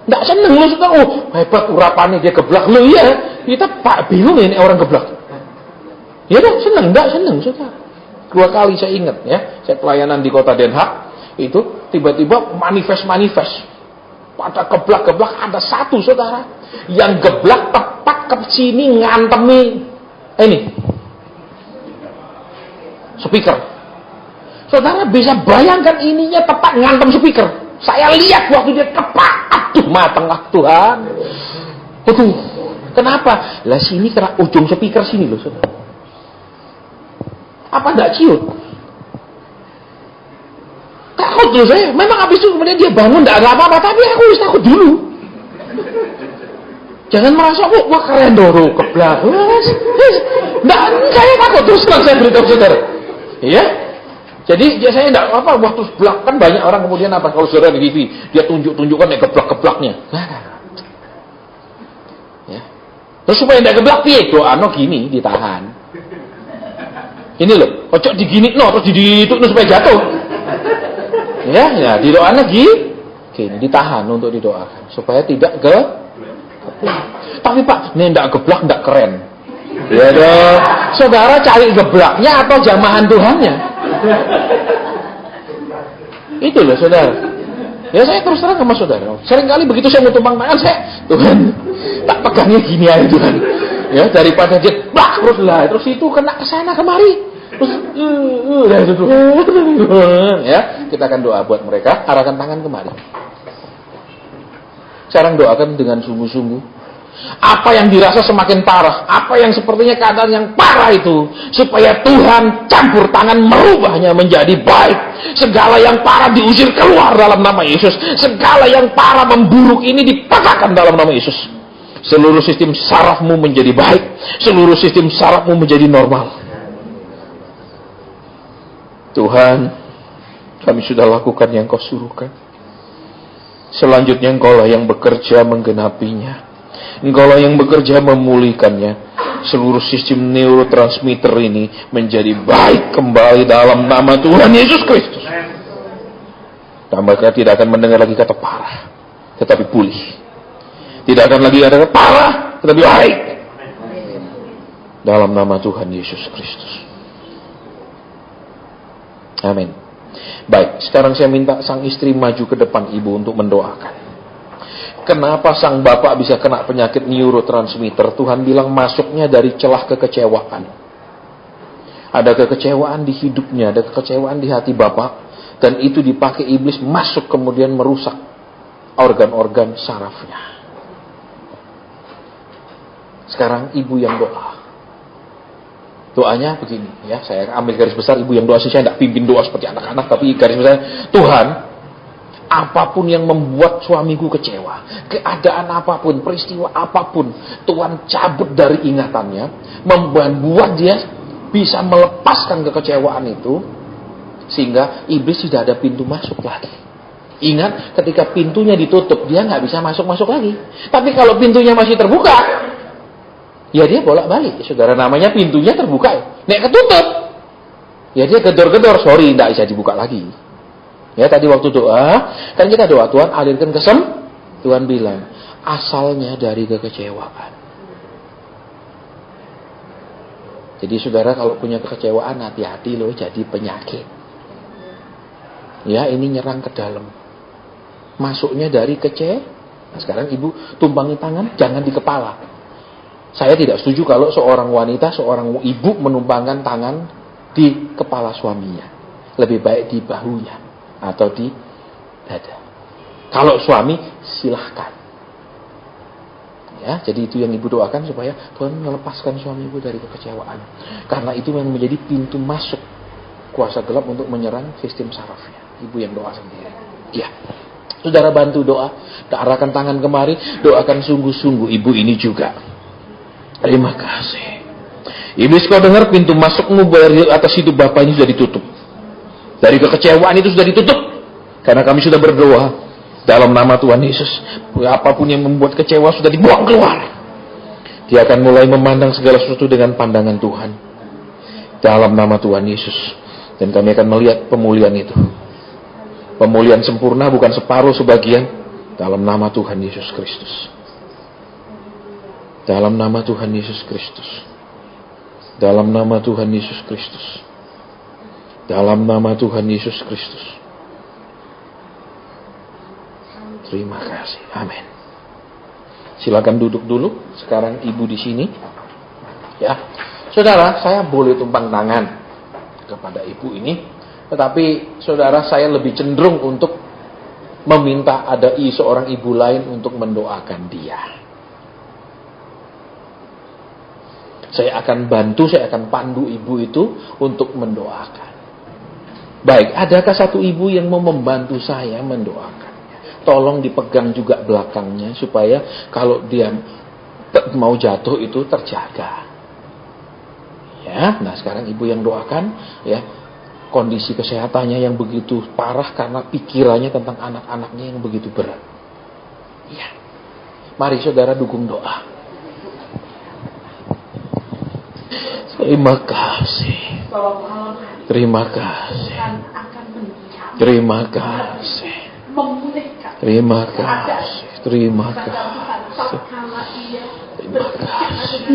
Enggak seneng lu suka, oh hebat urapannya dia geblak. Lu iya, kita pak bingung ini orang geblak. Ya dah seneng, enggak seneng saudara. 2 kali saya ingat ya, saya pelayanan di kota Den Haag, itu tiba-tiba manifest. Pada geblak-geblak ada satu saudara yang geblak tepat ke sini ngantemi ini speaker. Saudara bisa bayangkan ininya tepat ngantem speaker. Saya lihat waktu dia tepat, aduh matenglah Tuhan. Aduh, kenapa? Lah sini kena ujung speaker sini loh saudara. Apa enggak ciut? Takut loh saya. Memang habis itu kemudian dia bangun enggak ada apa-apa, tapi aku harus takut dulu. Jangan merasa wah keren doro keblak. Enggak, saya takut terus saya beritahu saudara. Iya? Jadi saya enggak apa waktu sebelah kan banyak orang kemudian apa kalau saudara di TV dia tunjuk-tunjukkan ya geblak-geblaknya. Ya. Terus supaya enggak geblak piye? Doano gini ditahan. Ini loh, ojo digini no terus didituk supaya jatuh. Ya, didoakan lagi. Gini ditahan untuk didoakan supaya tidak geblak. Tapi Pak, ini enggak geblak enggak keren. Ya dong. Saudara cari geblaknya atau jamahan Tuhannya? Itu loh saudara. Ya saya terus terang sama saudara. Seringkali begitu saya mau tumpang tangan saya, Tuhan, tak pegangnya gini aja Tuhan. Ya daripada dia bak terus lah, terus itu kena kesana kemari. Terus ya kita akan doa buat mereka, arahkan tangan kemari. Sekarang doakan dengan sungguh-sungguh. Apa yang dirasa semakin parah, apa yang sepertinya keadaan yang parah itu, supaya Tuhan campur tangan merubahnya menjadi baik. Segala yang parah diusir keluar dalam nama Yesus. Segala yang parah memburuk ini dipatahkan dalam nama Yesus. Seluruh sistem sarafmu menjadi baik, seluruh sistem sarafmu menjadi normal. Tuhan, kami sudah lakukan yang Kau suruhkan. Selanjutnya Engkaulah yang bekerja menggenapinya. Engkaulah yang bekerja memulihkannya. Seluruh sistem neurotransmitter ini menjadi baik kembali dalam nama Tuhan Yesus Kristus. Dan mereka tidak akan mendengar lagi kata parah, tetapi pulih. Tidak akan lagi ada kata parah, tetapi baik. Dalam nama Tuhan Yesus Kristus. Amin. Baik, sekarang saya minta sang istri maju ke depan ibu untuk mendoakan. Kenapa sang bapak bisa kena penyakit neurotransmitter? Tuhan bilang masuknya dari celah kekecewaan. Ada kekecewaan di hidupnya, ada kekecewaan di hati bapak, dan itu dipakai iblis masuk kemudian merusak organ-organ sarafnya. Sekarang ibu yang doa. Doanya begini, ya, saya ambil garis besar ibu yang doa, saya tidak pimpin doa seperti anak-anak, tapi garis besar, Tuhan, apapun yang membuat suamiku kecewa, keadaan apapun, peristiwa apapun, Tuhan cabut dari ingatannya, membuat dia bisa melepaskan kekecewaan itu, sehingga iblis tidak ada pintu masuk lagi. Ingat, ketika pintunya ditutup, dia nggak bisa masuk-masuk lagi. Tapi kalau pintunya masih terbuka, ya dia bolak-balik. Saudara, namanya pintunya terbuka. Nek ketutup, ya dia gedor-gedor, sorry, nggak bisa dibuka lagi. Ya tadi waktu doa, kan kita doa, Tuhan alirkan Tuhan bilang, asalnya dari kekecewaan. Jadi saudara kalau punya kekecewaan, hati-hati loh, jadi penyakit. Ya, ini nyerang ke dalam. Masuknya dari Nah, sekarang ibu tumpangi tangan, jangan di kepala. Saya tidak setuju kalau seorang wanita, seorang ibu menumpangkan tangan di kepala suaminya. Lebih baik di bahunya atau di dada. Kalau suami, silahkan. Ya, jadi itu yang ibu doakan supaya Tuhan melepaskan suami ibu dari kekecewaan. Karena itu yang menjadi pintu masuk kuasa gelap untuk menyerang sistem sarafnya. Ibu yang doa sendiri. Ya. Saudara bantu doa, arahkan tangan kemari, doakan sungguh-sungguh ibu ini juga. Terima kasih. Iblis, kau dengar pintu masukmu dari atas hidup Bapak ini sudah ditutup. Dari kekecewaan itu sudah ditutup. Karena kami sudah berdoa dalam nama Tuhan Yesus. Apapun yang membuat kecewa sudah dibuang keluar. Dia akan mulai memandang segala sesuatu dengan pandangan Tuhan. Dalam nama Tuhan Yesus. Dan kami akan melihat pemulihan itu. Pemulihan sempurna, bukan separuh sebagian. Dalam nama Tuhan Yesus Kristus. Dalam nama Tuhan Yesus Kristus. Dalam nama Tuhan Yesus Kristus. Dalam nama Tuhan Yesus Kristus. Terima kasih. Amin. Silakan duduk dulu. Sekarang ibu di sini. Ya, saudara, saya boleh tumpang tangan kepada ibu ini. Tetapi saudara, saya lebih cenderung untuk meminta ada seorang ibu lain untuk mendoakan dia. Saya akan bantu, saya akan pandu ibu itu untuk mendoakan. Baik, adakah satu ibu yang mau membantu saya mendoakannya? Tolong dipegang juga belakangnya supaya kalau dia mau jatuh itu terjaga. Ya, nah sekarang ibu yang doakan, ya. Kondisi kesehatannya yang begitu parah karena pikirannya tentang anak-anaknya yang begitu berat. Ya. Mari saudara dukung doa. Terima kasih. Terima kasih. Terima kasih. Terima kasih. Terima kasih. Terima kasih.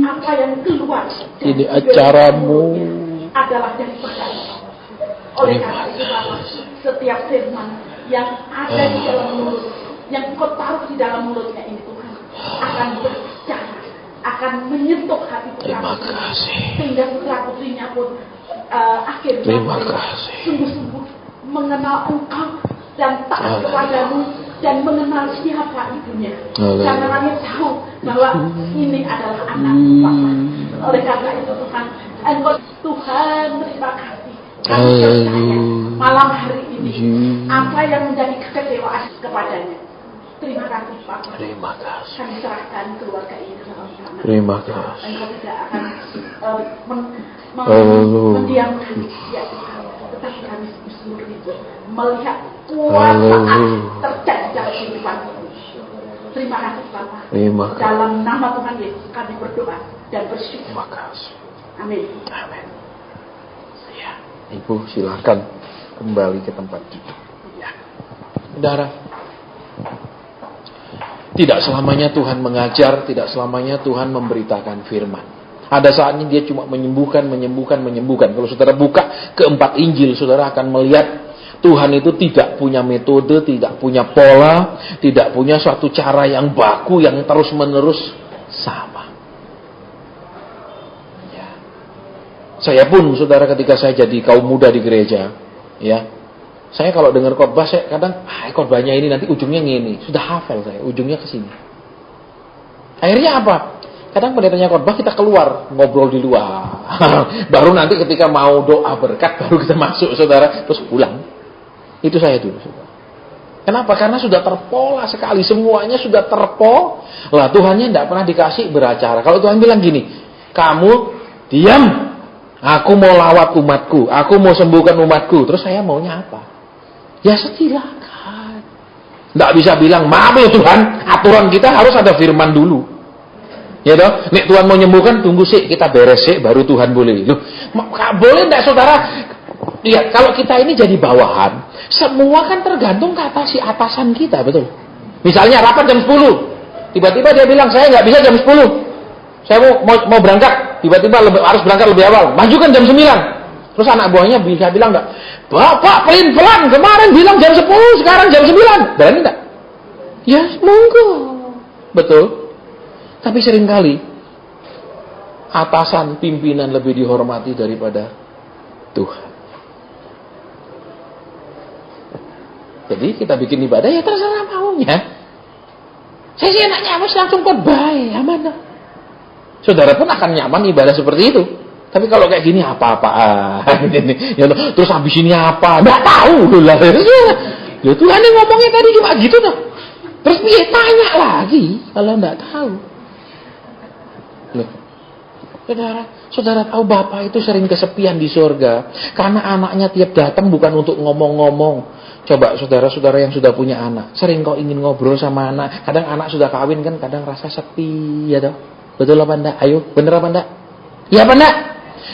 Apa yang keluar ini acaramu adalah dari percaya. Oleh karena itu setiap firman yang ada di dalam mulut, yang kau taruh di dalam mulutnya ini Tuhan akan berbicara, akan menyentuh hati putra sehingga putra putrinya pun akhirnya sungguh-sungguh mengenal Engkau dan taat kepadamu dan mengenal siapa ibunya. Karena dia tahu bahwa ini adalah anak Bapa. Oleh karena itu Tuhan, Engkau Tuhan terima kasih. Kami percaya malam hari ini apa yang menjadi kekecewaan kepadanya. Terima kasih Bapak. Terima kasih. Kami serahkan keluarga ini ke dalam tangan. Terima kasih. Engkau tidak akan mendiamkan dia Tuhan. Tetapi kami sungguh itu melihat kuasa terjadi dalam kehidupan ini. Terima kasih Bapak. Terima kasih. Dalam nama Tuhan Yesus kami berdoa dan bersyukur. Terima kasih. Amin. Amin. Ya, Ibu silakan kembali ke tempat duduk. Ya. Saudara, tidak selamanya Tuhan mengajar, tidak selamanya Tuhan memberitakan firman. Ada saatnya dia cuma menyembuhkan. Kalau saudara buka keempat Injil, saudara akan melihat Tuhan itu tidak punya metode, tidak punya pola, tidak punya suatu cara yang baku, yang terus-menerus sama. Ya. Saya pun, saudara, ketika saya jadi kaum muda di gereja, ya, saya kalau dengar khotbah, saya kadang, khotbahnya ini nanti ujungnya ngini, sudah hafal saya, ujungnya ke sini. Akhirnya apa? Kadang pendetanya khotbah kita keluar ngobrol di luar. Baru nanti ketika mau doa berkat baru kita masuk saudara terus pulang. Itu saya dulu saudara. Kenapa? Karena sudah terpola sekali, semuanya sudah terpol. Lah Tuhannya tidak pernah dikasih beracara. Kalau Tuhan bilang gini, kamu diam, aku mau lawat umatku, aku mau sembuhkan umatku. Terus saya maunya apa? Ya silakan. Tidak bisa bilang maaf ya Tuhan, aturan kita harus ada firman dulu. Ya toh, nek Tuhan mau nyembuhkan tunggu sih kita beres sih baru Tuhan boleh. Loh, boleh enggak saudara? lihat, kalau kita ini jadi bawahan, semua kan tergantung kata si atasan kita, betul? Misalnya rapat jam 10, tiba-tiba dia bilang, saya nggak bisa jam 10, saya mau berangkat, tiba-tiba harus berangkat lebih awal, majukan jam 9. Terus anak buahnya bisa bilang nggak, Bapak pelin-pelan, kemarin bilang jam 10, sekarang jam 9. Berani nggak? Ya, monggo. Betul. Tapi seringkali, atasan pimpinan lebih dihormati daripada Tuhan. Jadi kita bikin ibadah ya terserah maunya. Saya sih enaknya langsung khotbah, aman dah. Saudara pun akan nyaman ibadah seperti itu. Tapi kalau kayak gini apa-apaan ini, ya, terus habis ini apa? Nggak tahu lah. Ya Tuhan yang ngomongnya tadi cuma gitu dah. Terus dia tanya lagi kalau nggak tahu. Loh. Saudara tahu Bapak itu sering kesepian di surga karena anaknya tiap datang bukan untuk ngomong-ngomong. Coba saudara-saudara yang sudah punya anak, sering kau ingin ngobrol sama anak. Kadang anak sudah kawin kan, kadang rasa sepi, ya toh. Betul apa enggak? Ayo, bener apa enggak? Ya apa enggak?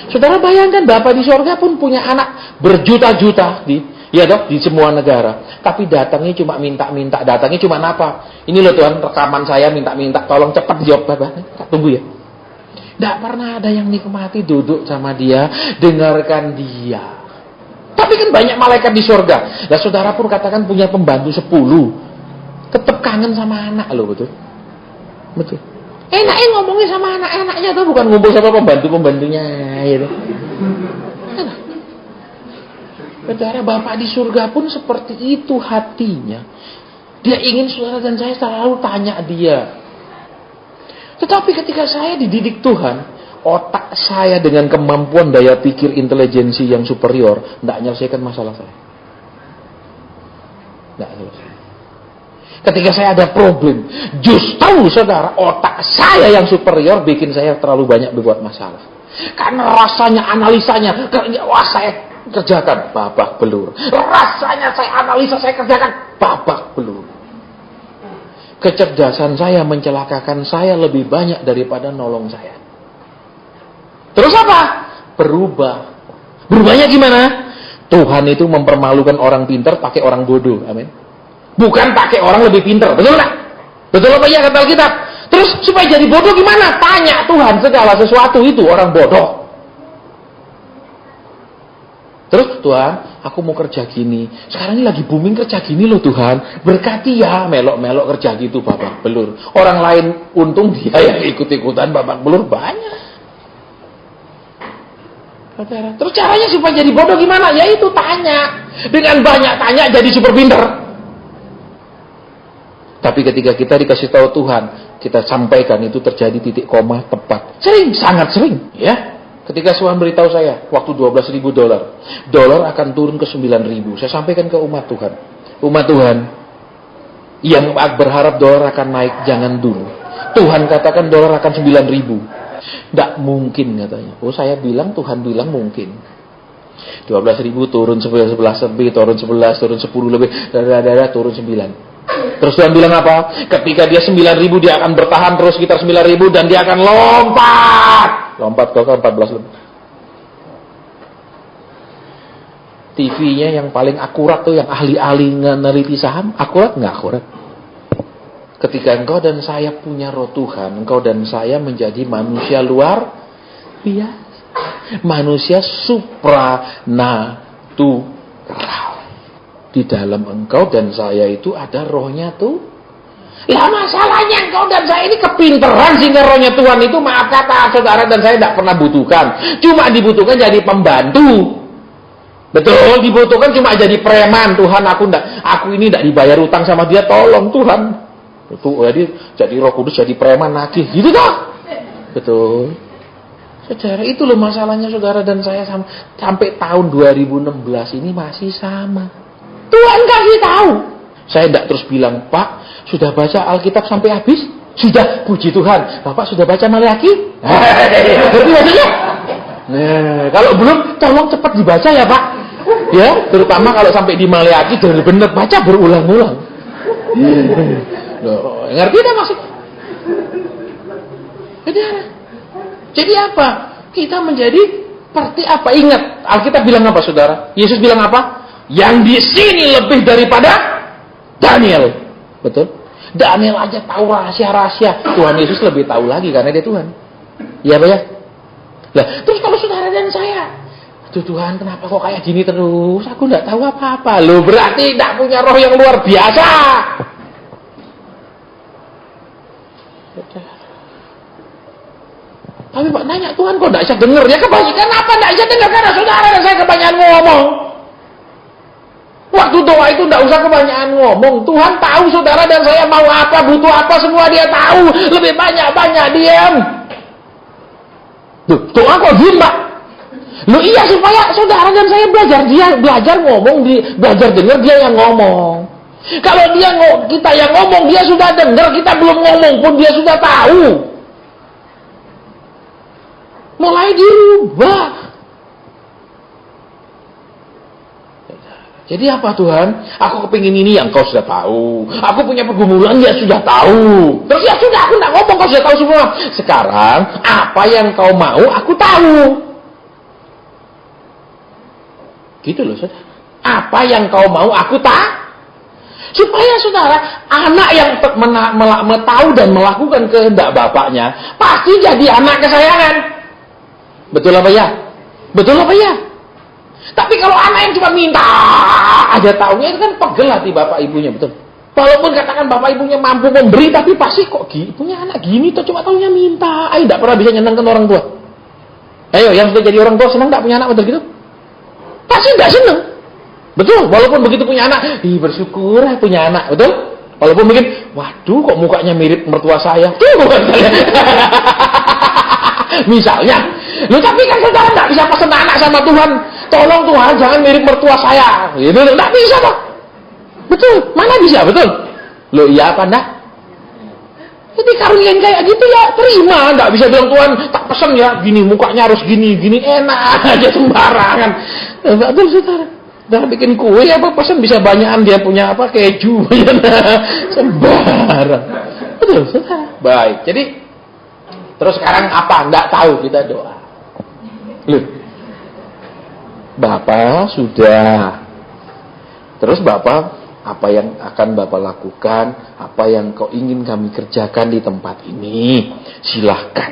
Saudara bayangkan Bapak di surga pun punya anak berjuta-juta ya toh, di semua negara. Tapi datangnya cuma minta-minta, datangnya cuma apa? Ini loh Tuhan, rekaman saya minta-minta, tolong cepat jawab Bapak. Tunggu ya. Tidak pernah ada yang nikmati duduk sama dia, dengarkan dia. Tapi kan banyak malaikat di surga. Nah saudara pun katakan punya pembantu 10. Tetap kangen sama anak loh, betul? Betul. Enaknya ngomongnya sama anak-anaknya tuh, bukan ngumpul sama pembantu-pembantunya gitu. Saudara, Bapak di surga pun seperti itu hatinya. Dia ingin saudara dan saya selalu tanya dia. Tetapi ketika saya dididik Tuhan, otak saya dengan kemampuan daya pikir intelijensi yang superior tidak menyelesaikan masalah saya. Tidak selesai. Ketika saya ada problem, justru saudara, otak saya yang superior bikin saya terlalu banyak berbuat masalah. Karena rasanya, analisanya, wah saya kerjakan, babak belur. Rasanya saya analisa, saya kerjakan, babak belur. Kecerdasan saya mencelakakan saya lebih banyak daripada nolong saya. Terus apa? Berubah. Berubahnya gimana? Tuhan itu mempermalukan orang pintar pakai orang bodoh. Amin. Bukan pakai orang lebih pintar. Betul nggak? Betul apa ya kata Alkitab? Terus supaya jadi bodoh gimana? Tanya Tuhan segala sesuatu itu orang bodoh. Terus Tuhan, aku mau kerja gini. Sekarang ini lagi booming kerja gini loh Tuhan. Berkati ya, melok-melok kerja gitu babak belur. Orang lain untung dia yang ikut-ikutan babak belur banyak. Terus caranya supaya jadi bodoh gimana? Ya itu tanya. Dengan banyak tanya jadi super pinter. Tapi ketika kita dikasih tahu Tuhan, kita sampaikan itu terjadi titik koma tepat. Sering, sangat sering, ya. Ketika Tuhan beritahu saya, waktu $12.000, dolar akan turun ke 9.000. Saya sampaikan ke umat Tuhan. Umat Tuhan, yang berharap dolar akan naik, jangan dulu. Tuhan katakan dolar akan 9.000. Tidak mungkin katanya. Oh saya bilang, Tuhan bilang mungkin. 12.000 turun 11 lebih, turun 11, turun 10 lebih, turun 9. Terus Tuhan bilang apa? Ketika dia 9.000 dia akan bertahan terus sekitar 9.000 dan dia akan lompat. Lompat ke 14 lebih. TV-nya yang paling akurat tuh yang ahli-ahli meneliti saham, akurat nggak akurat? Ketika engkau dan saya punya roh Tuhan, engkau dan saya menjadi manusia luar biasa. Manusia supranatural. Di dalam engkau dan saya itu ada rohnya tuh. Lah masalahnya engkau dan saya ini kepinteran sehingga rohnya Tuhan itu, maaf kata saudara dan saya tidak pernah butuhkan. Cuma dibutuhkan jadi pembantu. Betul, dibutuhkan cuma jadi preman. Tuhan aku ini tidak dibayar utang sama dia, tolong Tuhan. Itu jadi Roh Kudus jadi preman nagih. Gitu toh? Betul. Saudara, itu loh masalahnya saudara dan saya sampai tahun 2016 ini masih sama. Tuhan kasih tahu. Saya tidak terus bilang, Pak, sudah baca Alkitab sampai habis? Sudah, puji Tuhan. Bapak sudah baca Maleakhi? Berarti maksudnya? Nah, kalau belum, tolong cepat dibaca ya Pak. Ya, terutama kalau sampai di Maleakhi benar-benar baca berulang-ulang. Loh, ngerti tak maksudnya? Jadi apa? Kita menjadi Seperti apa? Ingat, Alkitab bilang apa, saudara? Yesus bilang apa? Yang di sini lebih daripada Daniel. Betul? Daniel aja tahu rahasia-rahasia. Tuhan Yesus lebih tahu lagi karena dia Tuhan. Iya, Pak ya? Lah, terus kalau saudara dan saya, aduh Tuhan, kenapa kok kayak gini terus? Aku enggak tahu apa-apa. Loh, berarti enggak punya roh yang luar biasa. Tapi Pak nanya, Tuhan kok enggak bisa dengar? Ya kebanyakan apa enggak bisa dengar? Karena saudara dan saya kebanyakan ngomong. Waktu doa itu enggak usah kebanyakan ngomong. Tuhan tahu saudara dan saya mau apa, butuh apa, semua dia tahu. Lebih banyak-banyak diam. Duh, doa kok diem, Pak? Loh iya, supaya saudara dan saya belajar ngomong, belajar dengar, dia yang ngomong. Kalau kita yang ngomong, dia sudah dengar, kita belum ngomong pun dia sudah tahu. Mulai dirubah. Jadi apa Tuhan? Aku kepingin ini yang kau sudah tahu. Aku punya pergumulan, ya sudah tahu. Terus ya sudah, aku tidak ngomong, kau sudah tahu semua. Sekarang, apa yang kau mau, aku tahu. Gitu loh saudara. Apa yang kau mau, aku tahu. Supaya saudara, anak yang tahu dan melakukan kehendak bapaknya, pasti jadi anak kesayangan. Betul apa ya? Betul apa ya? Tapi kalau anak yang cuma minta aja taunya, itu kan pegel hati bapak ibunya, betul. Walaupun katakan bapak ibunya mampu memberi, tapi pasti kok punya anak gini tuh cuma taunya minta. Ayo, tidak pernah bisa nyenangkan orang tua. Ayo, yang sudah jadi orang tua senang tak punya anak betul gitu? Pasti tidak senang. Betul, walaupun begitu punya anak, bersyukur punya anak, betul? Walaupun mungkin, waduh kok mukanya mirip mertua saya. Tuh bukan saya. Misalnya, tapi kan saudara tidak bisa pesan anak sama Tuhan. Tolong Tuhan jangan mirip mertua saya. Gitu, tidak bisa kok. Betul, mana bisa, betul? Loh iya apa enggak? Jadi karunia kayak gitu ya terima, tidak bisa bilang Tuhan tak pesan ya, gini mukanya harus gini enak aja sembarangan. Betul saudara. Dah bikin kue apa pesan bisa banyakan dia punya apa keju sembarang. Betul saudara. Baik, jadi terus sekarang apa? Enggak tahu, kita doa. Loh. Bapak sudah. Terus Bapak, apa yang akan Bapak lakukan? Apa yang kau ingin kami kerjakan di tempat ini? Silahkan.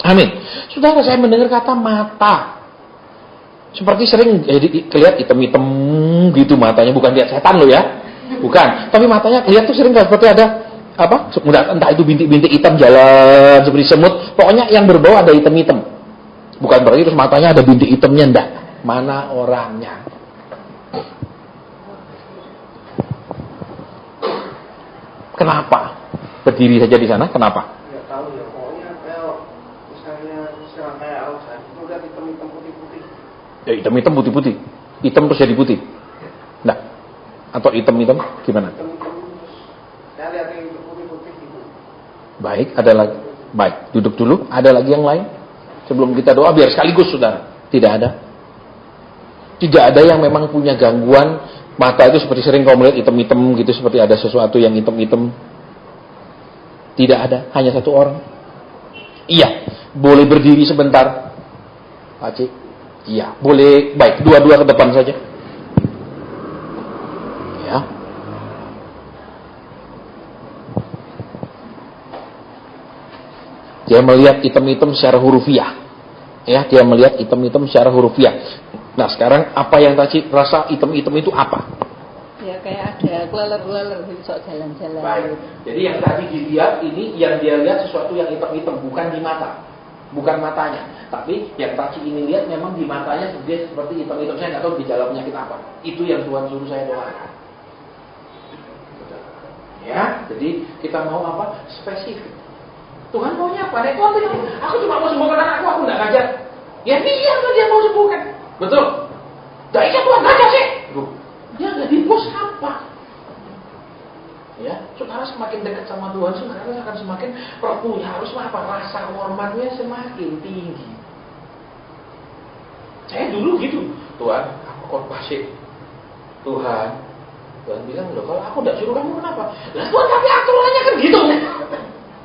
Amin. Saudara, saya mendengar kata mata. Seperti sering kelihatan hitam-hitam gitu matanya, bukan lihat setan loh ya. Bukan, tapi matanya kelihatan tuh sering seperti ada apa? Entah itu bintik-bintik hitam jalan seperti semut, pokoknya yang berbau ada hitam-hitam. Bukan berarti terus matanya ada bintik hitamnya, enggak. Mana orangnya? Kenapa? Berdiri saja di sana, kenapa? Ya tahu ya, pokoknya kayak misalnya kayak alasan itu udah hitam-hitam putih-putih. Ya hitam-hitam putih-putih. Hitam terus jadi putih. Enggak. Atau hitam-hitam gimana? Hitam-hitam terus saya lihat yang putih-putih gitu. Baik, ada lagi. Baik, duduk dulu. Ada lagi yang lain? Sebelum kita doa biar sekaligus saudara. Tidak ada. Tidak ada yang memang punya gangguan mata itu seperti sering kau melihat hitam-hitam gitu, seperti ada sesuatu yang hitam-hitam. Tidak ada, hanya satu orang. Iya, boleh berdiri sebentar. Pak Cik. Iya, boleh. Baik, dua-dua ke depan saja. Ya. Dia melihat hitam-hitam secara hurufiah. Ya, dia melihat hitam-hitam secara hurufiah. Nah, sekarang apa yang tadi rasa hitam-hitam itu apa? Ya kayak ada kleler-kleler besok jalan-jalan. Baik. Jadi yang tadi dilihat ini, yang dia lihat sesuatu yang hitam-hitam, bukan di mata. Bukan matanya. Tapi yang tadi ini lihat memang di matanya dia seperti hitam-hitam. Saya nggak tahu gejala penyakit apa. Itu yang Tuhan suruh saya doakan. Ya, jadi kita mau apa? Spesifik. Tuhan maunya apa? Tuhan bilang, aku cuma mau sembuhkan anakku, aku nggak ngajar. Ya biar dia mau sembuhkan. Betul. Dari saya Tuhan ngajar sih. Dia nggak di pos apa? Ya, saudara semakin dekat sama Tuhan, saudara akan semakin perpunya harus apa? Rasa hormatnya semakin tinggi. Saya dulu gitu, Tuhan, aku korpasi. Tuhan, Tuhan bilang, loh kalau aku tidak suruh kamu kenapa? Lah Tuhan tapi aturannya kan gitu.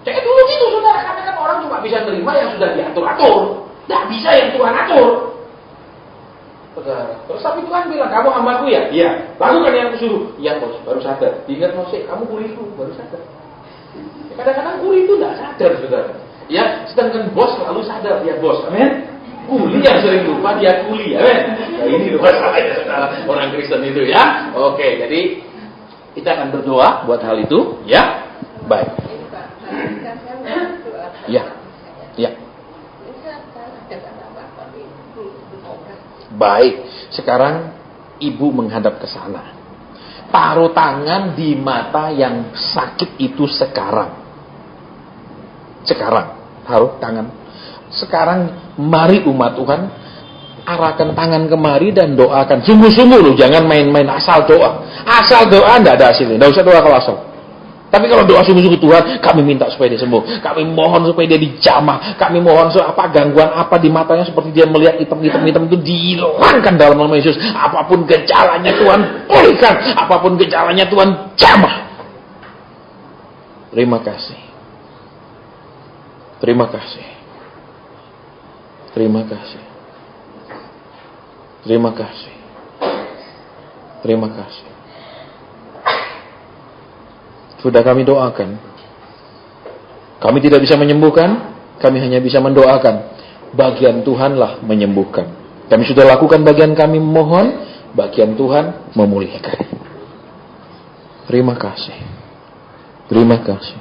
Saya dulu gitu saudara, karena kan orang cuma bisa terima yang sudah diatur-atur. Tidak bisa yang Tuhan atur. Saudara. Terus tapi Tuhan bilang, kamu hambaku ya? Iya. Lakukan yang aku suruh. Iya bos, baru sadar. Diingat Mose, kamu kuliku, baru sadar. Ya, kadang-kadang kuli itu tidak sadar saudara. Ya, sedangkan bos selalu sadar dia bos. Amin. Kuli yang sering lupa dia kuli. Amin. Nah, ini masalahnya saudara orang Kristen itu ya. Oke, jadi kita akan berdoa buat hal itu ya. Baik. Ya. Ya. Baik, sekarang ibu menghadap ke sana. Taruh tangan di mata yang sakit itu sekarang. Sekarang, taruh tangan. Sekarang mari umat Tuhan arahkan tangan kemari dan doakan. Sungguh-sungguh loh, jangan main-main asal doa. Asal doa enggak ada hasilnya. Enggak usah doa kalau asal. Tapi kalau doa sungguh-sungguh Tuhan, kami minta supaya dia sembuh. Kami mohon supaya dia dijamah. Kami mohon supaya apa gangguan apa di matanya seperti dia melihat hitam-hitam itu dihilangkan dalam nama Yesus. Apapun gejalanya Tuhan pulihkan. Apapun gejalanya Tuhan jamah. Terima kasih. Terima kasih. Terima kasih. Terima kasih. Terima kasih. Sudah kami doakan. Kami tidak bisa menyembuhkan, kami hanya bisa mendoakan. Bagian Tuhanlah menyembuhkan. Kami sudah lakukan bagian kami memohon, bagian Tuhan memulihkan. Terima kasih. Terima kasih.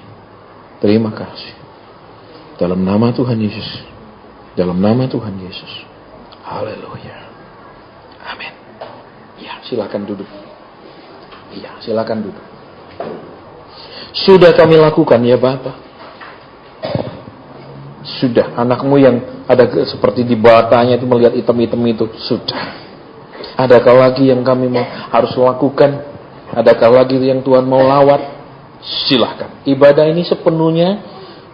Terima kasih. Dalam nama Tuhan Yesus. Dalam nama Tuhan Yesus. Haleluya. Amin. Ya, silakan duduk. Iya, silakan duduk. Sudah kami lakukan ya Bapak. Sudah, anakmu yang ada seperti di batanya itu melihat hitam-hitam itu. Sudah. Adakah lagi yang kami harus lakukan? Adakah lagi yang Tuhan mau lawat? Silahkan. Ibadah ini sepenuhnya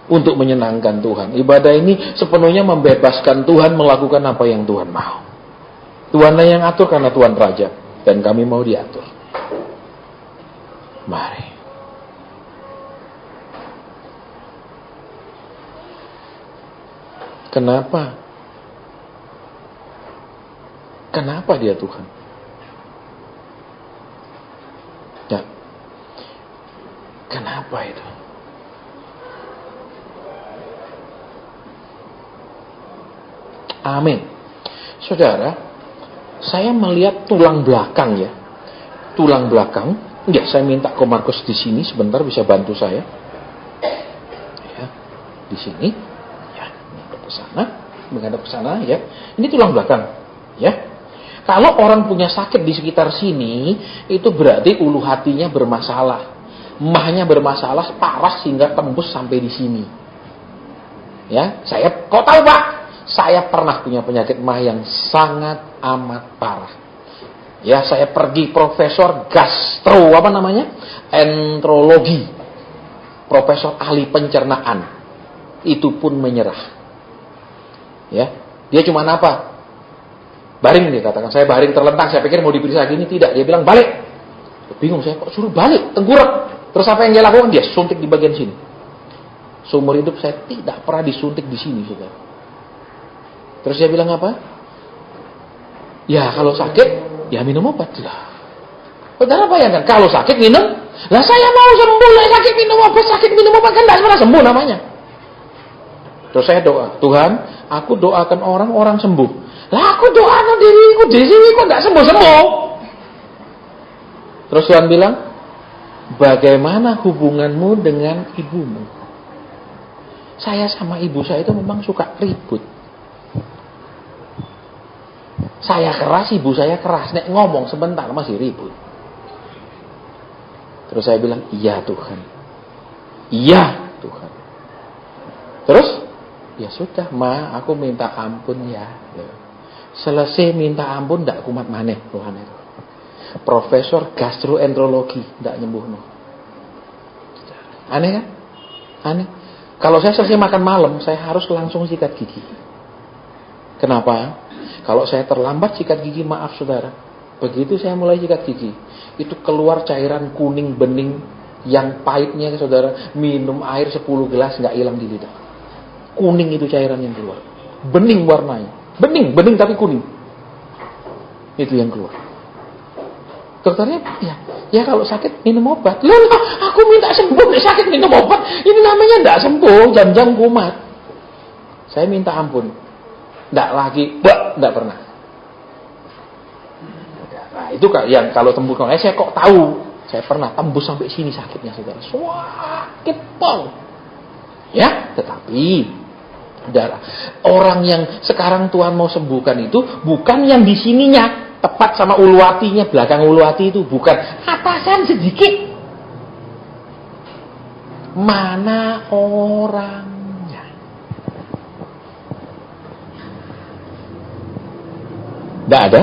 untuk menyenangkan Tuhan. Ibadah ini sepenuhnya membebaskan Tuhan melakukan apa yang Tuhan mau. Tuhanlah yang atur karena Tuhan Raja. Dan kami mau diatur. Mari. Kenapa? Kenapa dia Tuhan? Ya. Kenapa itu? Amin. Saudara, saya melihat tulang belakang ya. Tulang belakang. Ya, saya minta Ko Markus di sini sebentar bisa bantu saya. Ya, di sini. Menghadap ke sana ya. Ini tulang belakang ya. Kalau orang punya sakit di sekitar sini, itu berarti ulu hatinya bermasalah. Mahnya bermasalah parah sehingga tembus sampai di sini. Ya, kau tahu Pak, saya pernah punya penyakit mah yang sangat amat parah. Ya, saya pergi profesor enterologi. Profesor ahli pencernaan. Itu pun menyerah. Ya, dia cuma apa? Baring dia katakan, saya baring terlentang, saya pikir mau diperiksa gini, tidak, dia bilang balik. Bingung saya, kok suruh balik, tengkurap. Terus apa yang dia lakukan? Dia suntik di bagian sini. Seumur hidup saya tidak pernah disuntik di sini, saudara. Terus dia bilang apa? Ya kalau sakit, ya minum obat lah. Saudara bayangkan, kalau sakit minum, lah saya mau sembuh, lah sakit minum obat kan tidak pernah sembuh namanya. Terus saya doa, Tuhan, aku doakan orang sembuh. Lah aku doakan diriku di sini kok tidak sembuh-sembuh. Terus Tuhan bilang, bagaimana hubunganmu dengan ibumu? Saya sama ibu saya itu memang suka ribut. Saya keras, ibu saya keras. Nek ngomong sebentar masih ribut. Terus saya bilang, iya Tuhan. Iya Tuhan. Terus, ya sudah Ma, aku minta ampun ya. Selesai minta ampun, tidak kumat maneh Tuhan itu. Profesor gastroenterologi, tidak nyembuh no. Aneh kan? Aneh. Kalau saya selesai makan malam, saya harus langsung sikat gigi. Kenapa? Kalau saya terlambat sikat gigi, maaf saudara, Begitu saya mulai sikat gigi, itu keluar cairan kuning bening yang pahitnya, saudara, minum air 10 gelas nggak hilang di lidah. Kuning itu cairan yang keluar, bening warnanya, bening tapi kuning. Itu yang keluar. Dokternya, ya kalau sakit minum obat. Loh, aku minta sembuh, sakit minum obat. Ini namanya nggak sembuh, jam-jam kumat. Saya minta ampun, nggak lagi, nggak pernah. Nah, itu yang kalau tembus, saya kok tahu, saya pernah tembus sampai sini sakitnya, saudara. Sakit pol. Ya, tetapi saudara, orang yang sekarang Tuhan mau sembuhkan itu bukan yang di sininya, tepat sama ulu hatinya, belakang ulu hati itu, bukan atasan sedikit. Mana orangnya? Tidak ada.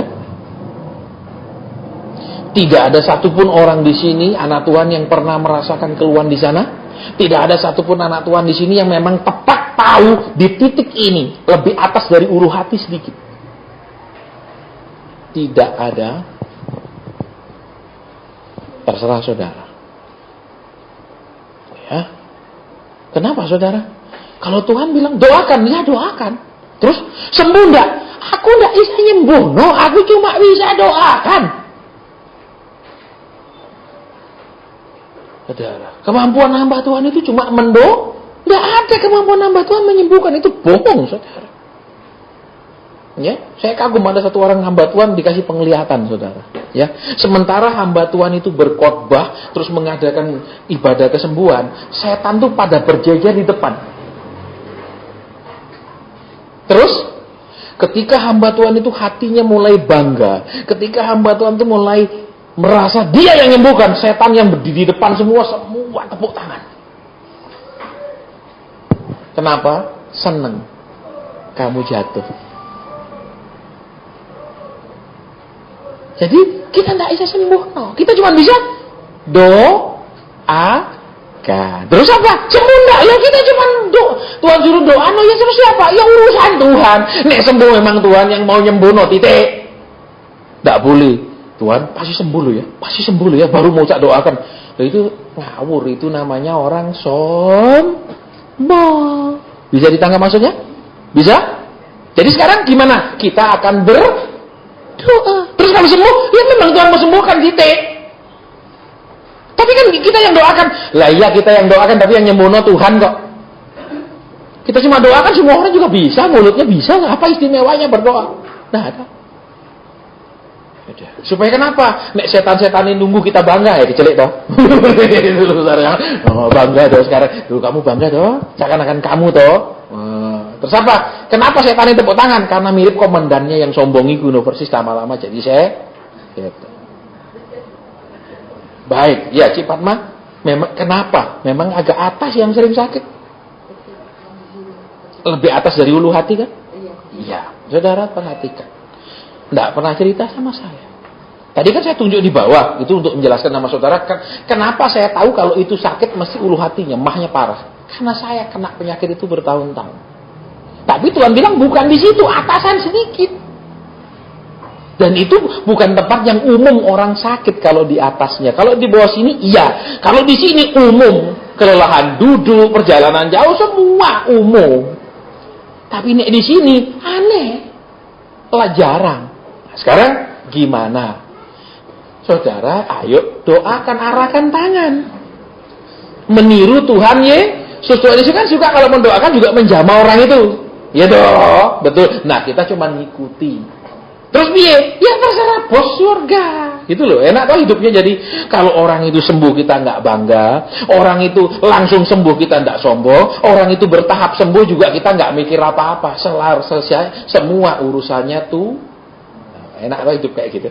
Tidak ada satupun orang di sini, anak Tuhan, yang pernah merasakan keluhan di sana. Tidak ada satupun anak Tuhan di sini yang memang tepat tahu di titik ini lebih atas dari ulu hati sedikit. Tidak ada. Terserah saudara. Ya. Kenapa saudara? Kalau Tuhan bilang doakan, ya doakan. Terus sembuh enggak? Aku enggak bisa nyembuh, no, aku cuma bisa doakan. Saudara, kemampuan hamba Tuhan itu cuma nggak ada kemampuan hamba Tuhan menyembuhkan, itu bohong, saudara. Ya, saya kagum ada satu orang hamba Tuhan dikasih penglihatan, saudara. Ya, sementara hamba Tuhan itu berkhotbah terus mengadakan ibadah kesembuhan, setan tuh pada berjejer di depan. Terus, ketika hamba Tuhan itu hatinya mulai bangga, ketika hamba Tuhan itu mulai merasa dia yang menyembuhkan, setan yang berdiri di depan semua tepuk tangan. Kenapa? Seneng kamu jatuh. Jadi kita tidak bisa sembuh, no. Kita cuma bisa doakan. Terus apa? Sembuh enggak? Ya kita cuma Tuhan suruh doa, no, ya terus siapa? Ya urusan Tuhan. Nek sembuh memang Tuhan yang mau nyembuh, no, titik. Tidak boleh. Tuhan pasti sembuh lo ya, pasti sembuh lo ya, baru mau cak doakan. Loh, itu ngawur, itu namanya orang sombong. Bisa ditangkap maksudnya? Bisa? Jadi sekarang gimana? Kita akan berdoa. Terus kalau sembuh, ya memang Tuhan mau sembuhkan, titik. Tapi kan kita yang doakan. Lah iya kita yang doakan, tapi yang nyembuhno Tuhan kok. Kita cuma doakan, semua orang juga bisa, mulutnya bisa. Apa istimewanya berdoa? Nah, ada. Supaya kenapa? Nek setan-setan ini nunggu kita bangga ya, kecelek toh. Oh, bangga toh sekarang. Dulu kamu bangga toh, seakan-akan kamu toh. Terus apa? Kenapa setan ini tepuk tangan? Karena mirip komandannya yang sombong itu, persis lama-lama jadi saya. Baik, ya Cik Fatma. Memang kenapa? Memang agak atas yang sering sakit. Lebih atas dari ulu hati kan? Iya. Saudara perhatikan. Tidak pernah cerita sama saya. Tadi kan saya tunjuk di bawah, itu untuk menjelaskan sama saudara, kenapa saya tahu kalau itu sakit mesti ulu hatinya, mahnya parah. Karena saya kena penyakit itu bertahun-tahun. Tapi Tuhan bilang bukan di situ, atasan sedikit. Dan itu bukan tempat yang umum orang sakit kalau di atasnya. Kalau di bawah sini, iya. Kalau di sini umum, kelelahan duduk, perjalanan jauh, semua umum. Tapi di sini aneh, lah jarang. Sekarang gimana? Saudara, ayo doakan, arahkan tangan. Meniru Tuhan Yesus. Tuhan Yesus kan suka kalau mendoakan juga menjamah orang itu. Ya dong, betul. Nah, kita cuma ngikuti. Terus piye? Ya terserah bos surga. Gitu loh, enak toh hidupnya. Jadi kalau orang itu sembuh kita nggak bangga, orang itu langsung sembuh kita nggak sombong, orang itu bertahap sembuh juga kita nggak mikir apa-apa. Selesai semua urusannya tuh. Enak lah hidup kayak gitu.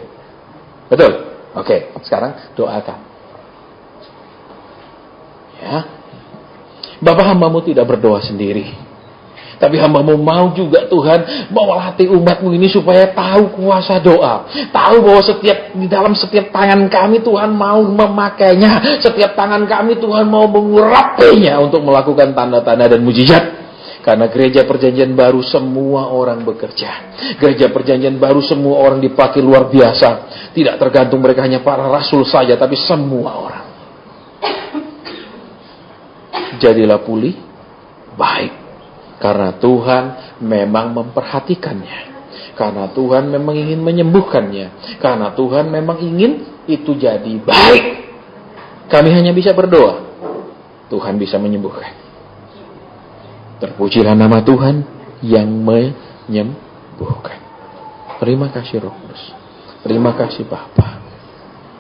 Betul? Oke, sekarang doakan. Ya. Bapak hambamu tidak berdoa sendiri. Tapi hambamu mau juga Tuhan bawa hati umatmu ini supaya tahu kuasa doa. Tahu bahwa di dalam setiap tangan kami Tuhan mau memakainya. Setiap tangan kami Tuhan mau mengurapinya untuk melakukan tanda-tanda dan mujizat. Karena gereja perjanjian baru semua orang bekerja. Gereja perjanjian baru semua orang dipakai luar biasa. Tidak tergantung mereka hanya para rasul saja, tapi semua orang. Jadilah pulih baik. Karena Tuhan memang memperhatikannya. Karena Tuhan memang ingin menyembuhkannya. Karena Tuhan memang ingin itu jadi baik. Kami hanya bisa berdoa. Tuhan bisa menyembuhkan. Terpujilah nama Tuhan yang menyembuhkan. Terima kasih Roh Kudus. Terima kasih Bapa.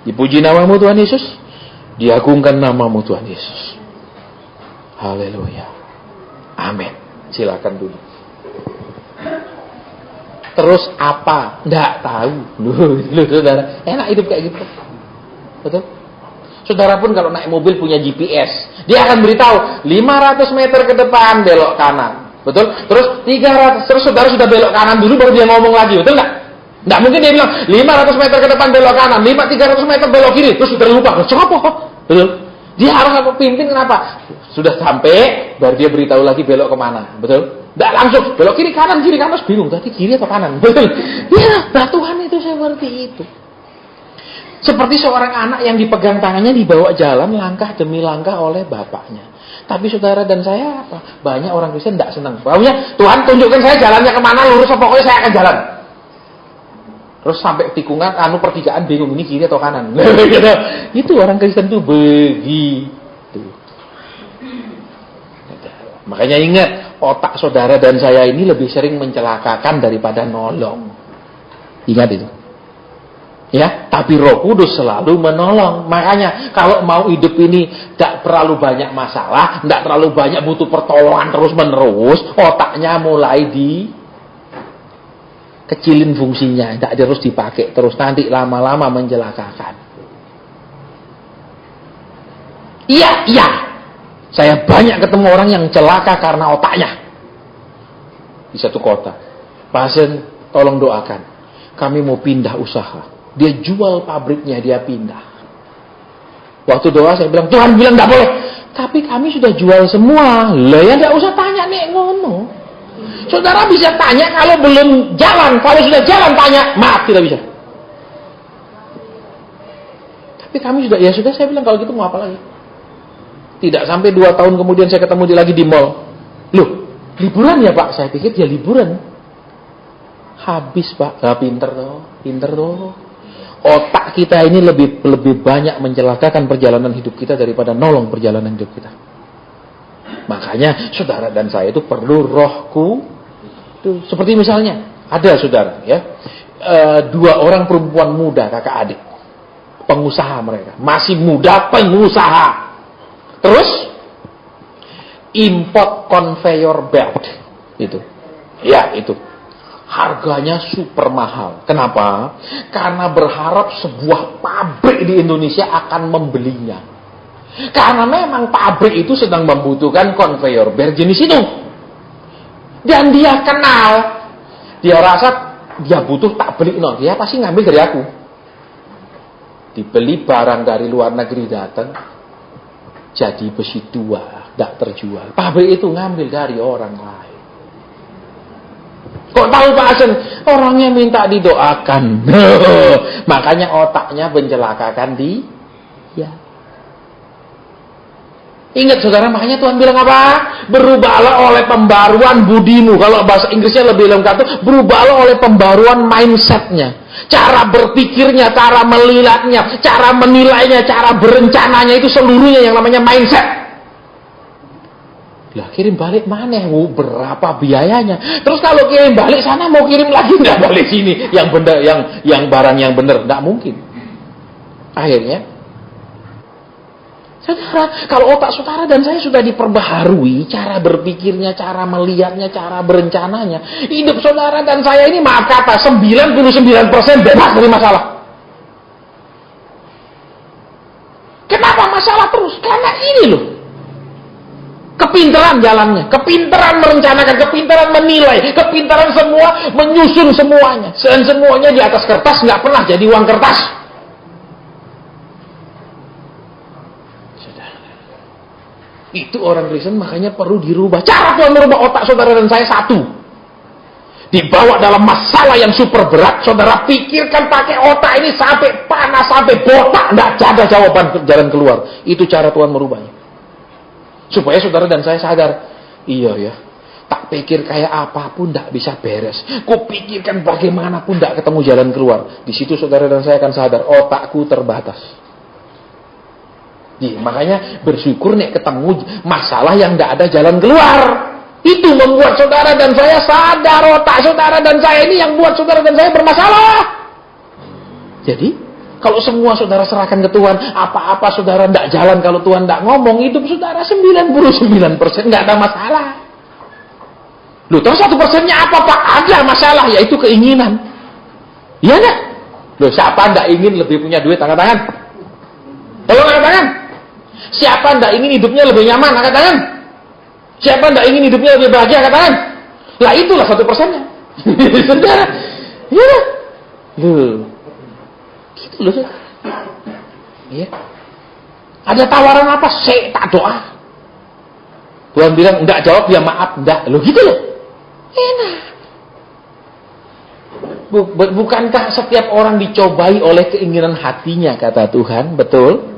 Dipuji namamu Tuhan Yesus. Diagungkan namamu Tuhan Yesus. Haleluya. Amin. Silakan dulu. Terus apa? Nggak tahu. Loh, saudara. Enak hidup kayak gitu. Betul? Saudara pun kalau naik mobil punya GPS, dia akan beritahu 500 meter ke depan belok kanan. Betul? Terus 300, terus saudara sudah belok kanan dulu baru dia ngomong lagi. Betul nggak? Nggak mungkin dia bilang 500 meter ke depan belok kanan, 300 meter belok kiri, terus sudah lupa. Coba. Betul? Dia harus apa? Pimpin kenapa? Sudah sampai, baru dia beritahu lagi belok kemana. Betul? Nggak langsung belok kiri kanan, bingung. Tadi kiri atau kanan? Betul? Ya, nah Tuhan itu seperti itu. Seperti seorang anak yang dipegang tangannya dibawa jalan langkah demi langkah oleh bapaknya. Tapi saudara dan saya apa? Banyak orang Kristen tidak senang. Pokoknya Tuhan tunjukkan saya jalannya kemana, lurus pokoknya saya akan jalan. Terus sampai tikungan, pertigaan bingung ini kiri atau kanan. Itu orang Kristen tuh begitu. Makanya ingat, otak saudara dan saya ini lebih sering mencelakakan daripada nolong. Ingat itu. Ya, tapi Roh Kudus selalu menolong. Makanya kalau mau hidup ini tidak terlalu banyak masalah, tidak terlalu banyak butuh pertolongan terus-menerus, otaknya mulai kecilin fungsinya, tidak terus dipakai terus, nanti lama-lama mencelakakan. Iya. Saya banyak ketemu orang yang celaka karena otaknya. Di satu kota. Pasien, tolong doakan. Kami mau pindah usaha. Dia jual pabriknya, dia pindah. Waktu doa saya bilang, Tuhan bilang tidak boleh. Tapi kami sudah jual semua. Lah ya tidak usah tanya nek ngono. Saudara bisa tanya kalau belum jalan. Kalau sudah jalan tanya, maaf tidak bisa. Tapi kami sudah, ya sudah saya bilang kalau gitu mau apa lagi. Tidak sampai 2 tahun kemudian saya ketemu dia lagi di mall. Loh, liburan ya Pak? Saya pikir dia liburan. Habis Pak, pinter tuh. Otak kita ini lebih banyak mencelakakan perjalanan hidup kita daripada nolong perjalanan hidup kita. Makanya saudara dan saya itu perlu Rohku. Seperti misalnya ada saudara ya, 2 orang perempuan muda kakak adik, pengusaha mereka, masih muda pengusaha. Terus import conveyor belt itu, ya itu. Harganya super mahal. Kenapa? Karena berharap sebuah pabrik di Indonesia akan membelinya. Karena memang pabrik itu sedang membutuhkan conveyor belt jenis itu. Dan dia kenal. Dia rasa dia butuh tak beli. No, dia pasti ngambil dari aku. Dibeli barang dari luar negeri datang. Jadi besi 2. Tidak terjual. Pabrik itu ngambil dari orang lain. Kok tahu Pak Asen? Orangnya minta didoakan. Makanya otaknya mencelakakan dia. Ingat saudara, makanya Tuhan bilang apa? Berubahlah oleh pembaruan budimu. Kalau bahasa Inggrisnya lebih lengkap itu, berubahlah oleh pembaruan mindsetnya. Cara berpikirnya, cara melihatnya, cara menilainya, cara berencananya, itu seluruhnya yang namanya mindset. Lah kirim balik mana? Berapa biayanya? Terus kalau kirim balik sana mau kirim lagi nggak balik sini? Yang benar, yang barang yang benar nggak mungkin. Akhirnya, saudara, kalau otak saudara dan saya sudah diperbaharui, cara berpikirnya, cara melihatnya, cara berencananya, hidup saudara dan saya ini maaf kata 99% bebas dari masalah. Kenapa masalah terus? Karena ini loh. Kepintaran jalannya, kepintaran merencanakan, kepintaran menilai, kepintaran semua, menyusun semuanya. Dan semuanya di atas kertas, nggak pernah jadi uang kertas. Itu orang Kristen makanya perlu dirubah. Cara Tuhan merubah otak saudara dan saya satu. Dibawa dalam masalah yang super berat, saudara pikirkan pakai otak ini sampai panas, sampai botak, nggak ada jawaban jalan keluar. Itu cara Tuhan merubahnya. Supaya saudara dan saya sadar, iya ya, tak pikir kayak apapun nggak bisa beres. Kupikirkan bagaimanapun nggak ketemu jalan keluar. Di situ saudara dan saya akan sadar, otakku terbatas. Makanya bersyukur nih ketemu masalah yang nggak ada jalan keluar. Itu membuat saudara dan saya sadar otak saudara dan saya ini yang buat saudara dan saya bermasalah. Jadi kalau semua saudara serahkan ke Tuhan, apa-apa saudara nggak jalan kalau Tuhan nggak ngomong, hidup saudara 99% nggak ada masalah. Loh, terus 1%-nya apa Pak? Ada masalah, yaitu keinginan. Iya nggak? Loh, siapa nggak ingin lebih punya duit? Angkat tangan. Tolong angkat tangan. Siapa nggak ingin hidupnya lebih nyaman? Angkat tangan. Siapa nggak ingin hidupnya lebih bahagia? Angkat tangan. Lah itulah 1%-nya. Saudara, iya. Loh, gitu loh. Iya. Ada tawaran apa? Tak doa. Tuhan bilang enggak, jawab ya maaf, enggak. Loh gitu loh. Enak. Bukankah setiap orang dicobai oleh keinginan hatinya, kata Tuhan? Betul?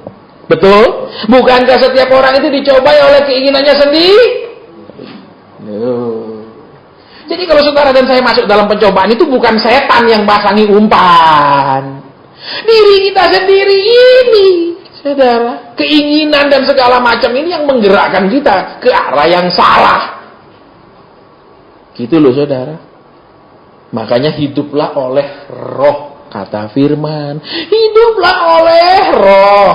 Betul? Bukankah setiap orang itu dicobai oleh keinginannya sendiri? Loh. Jadi kalau saudara dan saya masuk dalam pencobaan itu bukan setan yang pasangi umpan. Diri kita sendiri ini, saudara. Keinginan dan segala macam ini yang menggerakkan kita ke arah yang salah. Gitu loh saudara. Makanya hiduplah oleh roh, kata firman. Hiduplah oleh roh.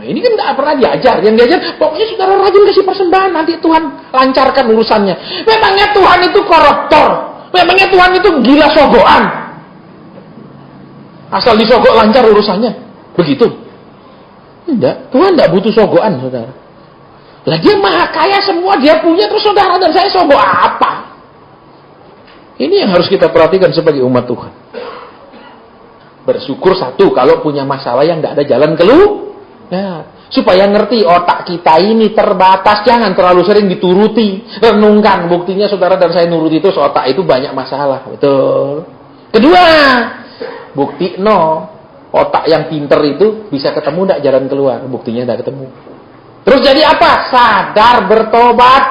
Nah ini kan tidak pernah diajar. Yang diajar, pokoknya saudara rajin kasih persembahan, nanti Tuhan lancarkan urusannya. Memangnya Tuhan itu koruptor? Memangnya Tuhan itu gila sogokan? Asal disogok lancar urusannya? Begitu? Tidak. Tuhan tidak butuh sogokan, saudara. Lah dia maha kaya, semua dia punya, terus saudara dan saya sogok apa? Ini yang harus kita perhatikan sebagai umat Tuhan. Bersyukur satu, kalau punya masalah yang tidak ada jalan keluar. Ya, supaya ngerti otak kita ini terbatas, jangan terlalu sering dituruti. Renungkan, buktinya saudara dan saya nuruti itu, otak itu banyak masalah. Betul. Kedua, bukti otak yang pinter itu bisa ketemu tidak jalan keluar. Buktinya tidak ketemu. Terus jadi apa? Sadar, bertobat.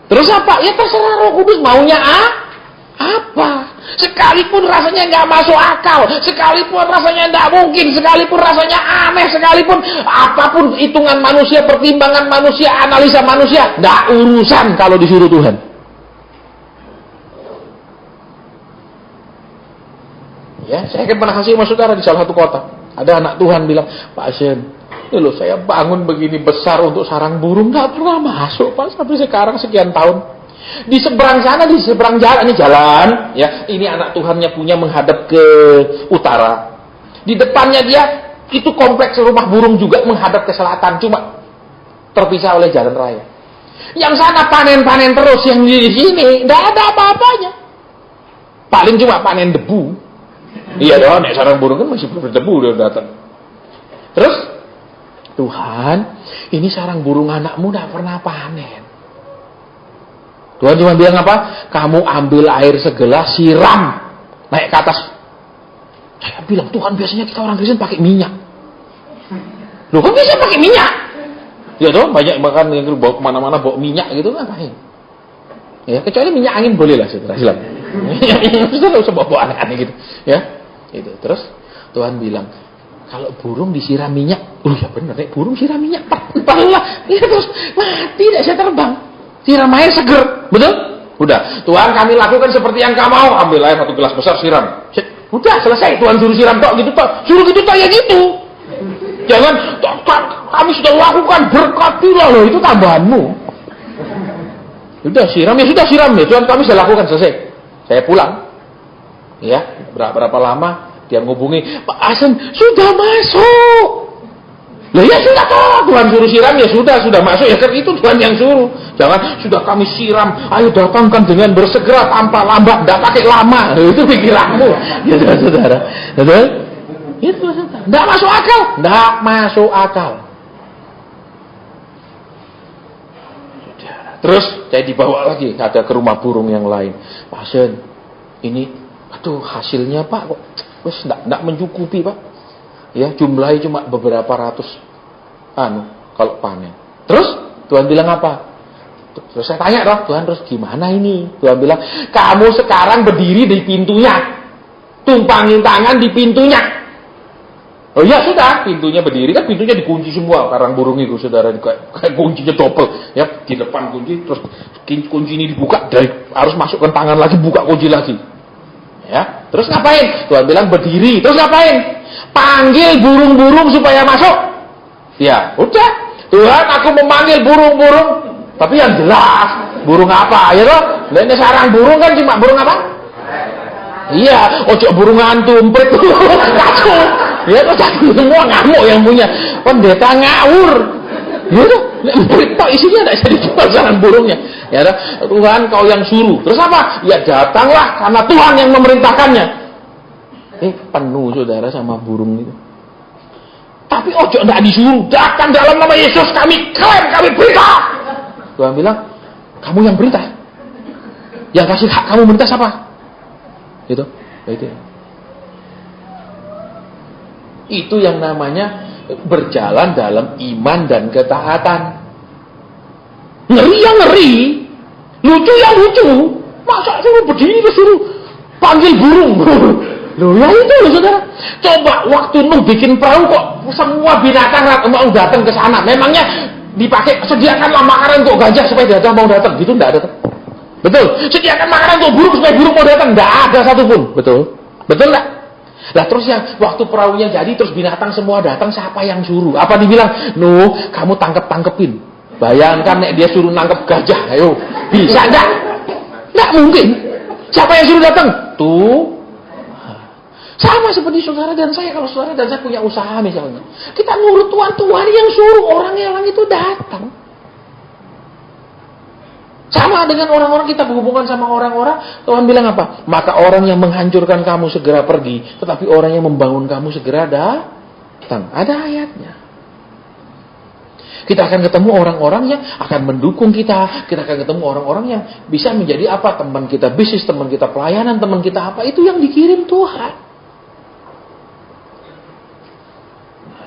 Terus apa? Ya terserah Roh Kudus maunya apa? Sekalipun rasanya nggak masuk akal, sekalipun rasanya nggak mungkin, sekalipun rasanya aneh, sekalipun apapun hitungan manusia, pertimbangan manusia, analisa manusia, nggak urusan kalau disuruh Tuhan. Ya, saya kan pernah kasih sama saudara di salah satu kota. Ada anak Tuhan bilang, Pak Asen, loh saya bangun begini besar untuk sarang burung, nggak pernah masuk Pak sampai sekarang sekian tahun. Di seberang sana, di seberang jalan, ini jalan, ya, ini anak Tuhannya punya menghadap ke utara. Di depannya dia itu kompleks rumah burung juga menghadap ke selatan, cuma terpisah oleh jalan raya. Yang sana panen-panen terus, yang di sini nggak ada apa-apanya. Paling cuma panen debu. Iya dong, nek sarang burung kan masih berdebu udah datang. Terus Tuhan, ini sarang burung anakmu nggak pernah panen. Tuhan cuma bilang apa? Kamu ambil air segelas, siram, naik ke atas. Saya bilang, Tuhan biasanya kita orang Kristen pakai minyak. Loh kan bisa pakai minyak? Ya dong, banyak makan yang bawa kemana-mana bawa minyak gitu, ngapain? Ya, kecuali minyak angin boleh lah, silahkan. Kita nggak usah bawa aneh-aneh gitu, ya. Itu. Terus Tuhan bilang, kalau burung disiram minyak, oh ya benar, burung siram minyak, lah, ya terus mati, tidak bisa terbang. Siram air seger, betul? Udah, Tuhan kami lakukan seperti yang kamu mau. Ambil air 1 gelas besar, siram. Udah, selesai. Tuhan suruh siram tok, gitu tok. Suruh gitu tok, ya gitu. Jangan, kami sudah lakukan, berkatilah loh, itu tambahanmu. Udah, siram, ya sudah siram ya. Tuhan kami sudah lakukan, selesai. Saya pulang. Ya, berapa lama dia ngubungi, Pak Asen, sudah masuk. Lah ya sudah toh, Tuhan suruh siram ya sudah masuk ya kan itu Tuhan yang suruh. Jangan sudah kami siram, ayo datangkan dengan bersegera tanpa lambat, tidak pakai lama. Itu pikiranmu, gitu saudara. Betul? Itu saudara. Tidak masuk akal, tidak masuk akal. Terus saya dibawa lagi ada ke rumah burung yang lain. Pak Sen, ini, aduh hasilnya Pak kok, wes tidak mencukupi Pak. Ya jumlahnya cuma beberapa ratus. Kalau panen. Terus Tuhan bilang apa? Terus saya tanya dong, Tuhan terus gimana ini? Tuhan bilang, kamu sekarang berdiri di pintunya, tumpangin tangan di pintunya. Oh iya sudah, pintunya berdiri kan, pintunya dikunci semua karang burung itu saudara, kayak kuncinya double ya, di depan kunci, terus kunci ini dibuka, dari harus masukkan tangan lagi, buka kunci lagi. Ya, terus ngapain? Tuhan bilang berdiri, terus ngapain? Panggil burung-burung supaya masuk. Ya, udah. Tuhan, aku memanggil burung-burung, tapi yang jelas burung apa ya toh? Ini sarang burung kan cuma burung apa? Iya, ojo burung hantu, emprit. Kacau. Ya kok semua ngamuk yang punya. Pendeta ngawur. Ya toh, emprit toh isinya enggak jadi jual sarang burungnya. Ya toh, Tuhan kau yang suruh. Terus apa? Ya datanglah karena Tuhan yang memerintahkannya. Penuh saudara sama burung itu. Tapi ojo enggak disuruh, datang dalam nama Yesus, kami klaim, kami perintah. Tuhan bilang, kamu yang perintah. Yang kasih hak kamu perintah siapa? Itu. Itu yang namanya berjalan dalam iman dan ketaatan. Ngeri yang ngeri, lucu yang lucu. Masa suruh berdiri suruh panggil burung. Loh ya itu loh saudara. Coba waktu Nuh bikin perahu kok semua binatang mau datang ke sana. Memangnya dipakai sediakanlah makanan untuk gajah supaya gajah mau datang. Gitu enggak ada. Betul. Sediakan makanan untuk burung supaya burung mau datang. Enggak ada satupun. Betul. Betul enggak? Lah terus yang waktu perahunya jadi terus binatang semua datang, siapa yang suruh? Apa dibilang? Nuh, kamu tangkep-tangkepin. Bayangkan nek dia suruh nangkep gajah. Ayo. Bisa enggak? Enggak mungkin. Siapa yang suruh datang? Tuh. Sama seperti saudara dan saya, kalau saudara dan saya punya usaha misalnya, kita nurut Tuhan yang suruh orang itu datang. Sama dengan orang-orang kita berhubungan sama orang-orang, Tuhan bilang apa? Maka orang yang menghancurkan kamu segera pergi, tetapi orang yang membangun kamu segera datang. Ada ayatnya. Kita akan ketemu orang-orang yang akan mendukung kita. Kita akan ketemu orang-orang yang bisa menjadi apa? Teman kita bisnis, teman kita pelayanan, teman kita apa? Itu yang dikirim Tuhan.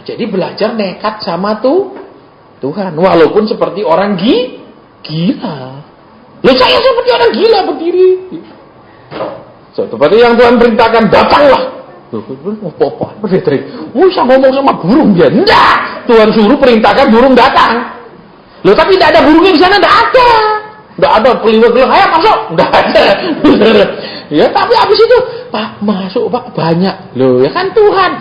Jadi belajar nekat sama Tuhan. Walaupun seperti orang gila. Loh saya seperti orang gila berdiri. Seperti yang Tuhan perintahkan, datanglah. Apa? Usah ngomong sama burung dia. Enggak. Tuhan suruh perintahkan burung datang. Loh tapi tidak ada burungnya di sana, tidak ada. Tidak ada peliwet-peliwet, ayo masuk. Tidak ada. Ya tapi habis itu, Pak masuk Pak banyak. Loh ya kan Tuhan.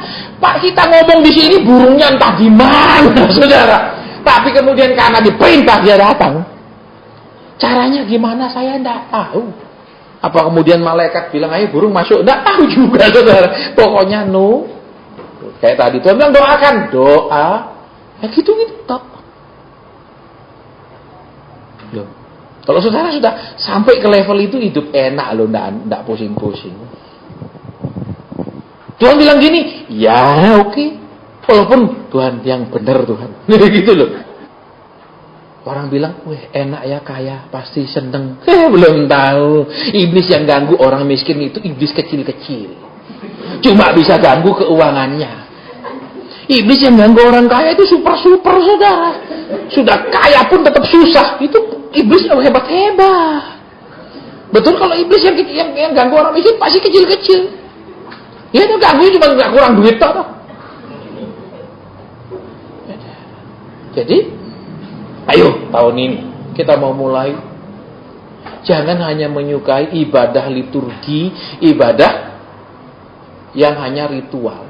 Pak kita ngomong di sini burungnya entah di mana, saudara. Tapi kemudian karena diperintah dia datang. Caranya gimana saya tidak tahu. Apa kemudian malaikat bilang ayo burung masuk? Tidak tahu juga saudara. Pokoknya no. Kayak tadi Tuhan bilang doakan, doa. Ya gitu toh. Loh. Kalau saudara sudah sampai ke level itu hidup enak loh, enggak pusing-pusing. Tuhan bilang gini, ya oke. Walaupun Tuhan yang benar Tuhan. Gitu loh. Orang bilang, weh enak ya kaya, pasti seneng. Belum tahu. Iblis yang ganggu orang miskin itu iblis kecil-kecil. Cuma bisa ganggu keuangannya. Iblis yang ganggu orang kaya itu super-super saudara. Sudah kaya pun tetap susah. Itu iblis yang hebat-hebat. Betul kalau iblis yang ganggu orang miskin pasti kecil-kecil. Ya itu ganggu cuma nggak kurang duit toh. Jadi, ayo tahun ini kita mau mulai. Jangan hanya menyukai ibadah liturgi, ibadah yang hanya ritual.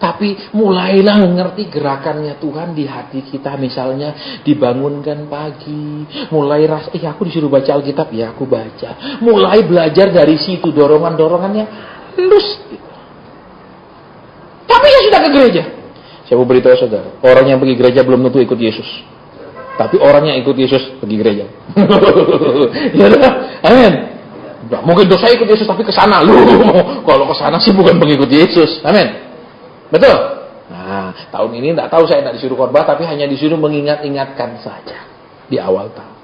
Tapi mulailah mengerti gerakannya Tuhan di hati kita. Misalnya dibangunkan pagi, mulai aku disuruh baca Alkitab, ya aku baca. Mulai belajar dari situ, dorongan-dorongannya halus. Tapi ya sudah ke gereja. Saya mau beritahu saudara, orang yang pergi gereja belum tentu ikut Yesus. Tapi orang yang ikut Yesus pergi gereja. Ya udah, amin. Nggak mungkin dosa ikut Yesus tapi ke sana. Lu kalau ke sana sih bukan pengikut Yesus. Amin. Betul? Nah, tahun ini enggak tahu, saya enggak disuruh khotbah, tapi hanya disuruh mengingat-ingatkan saja di awal tahun.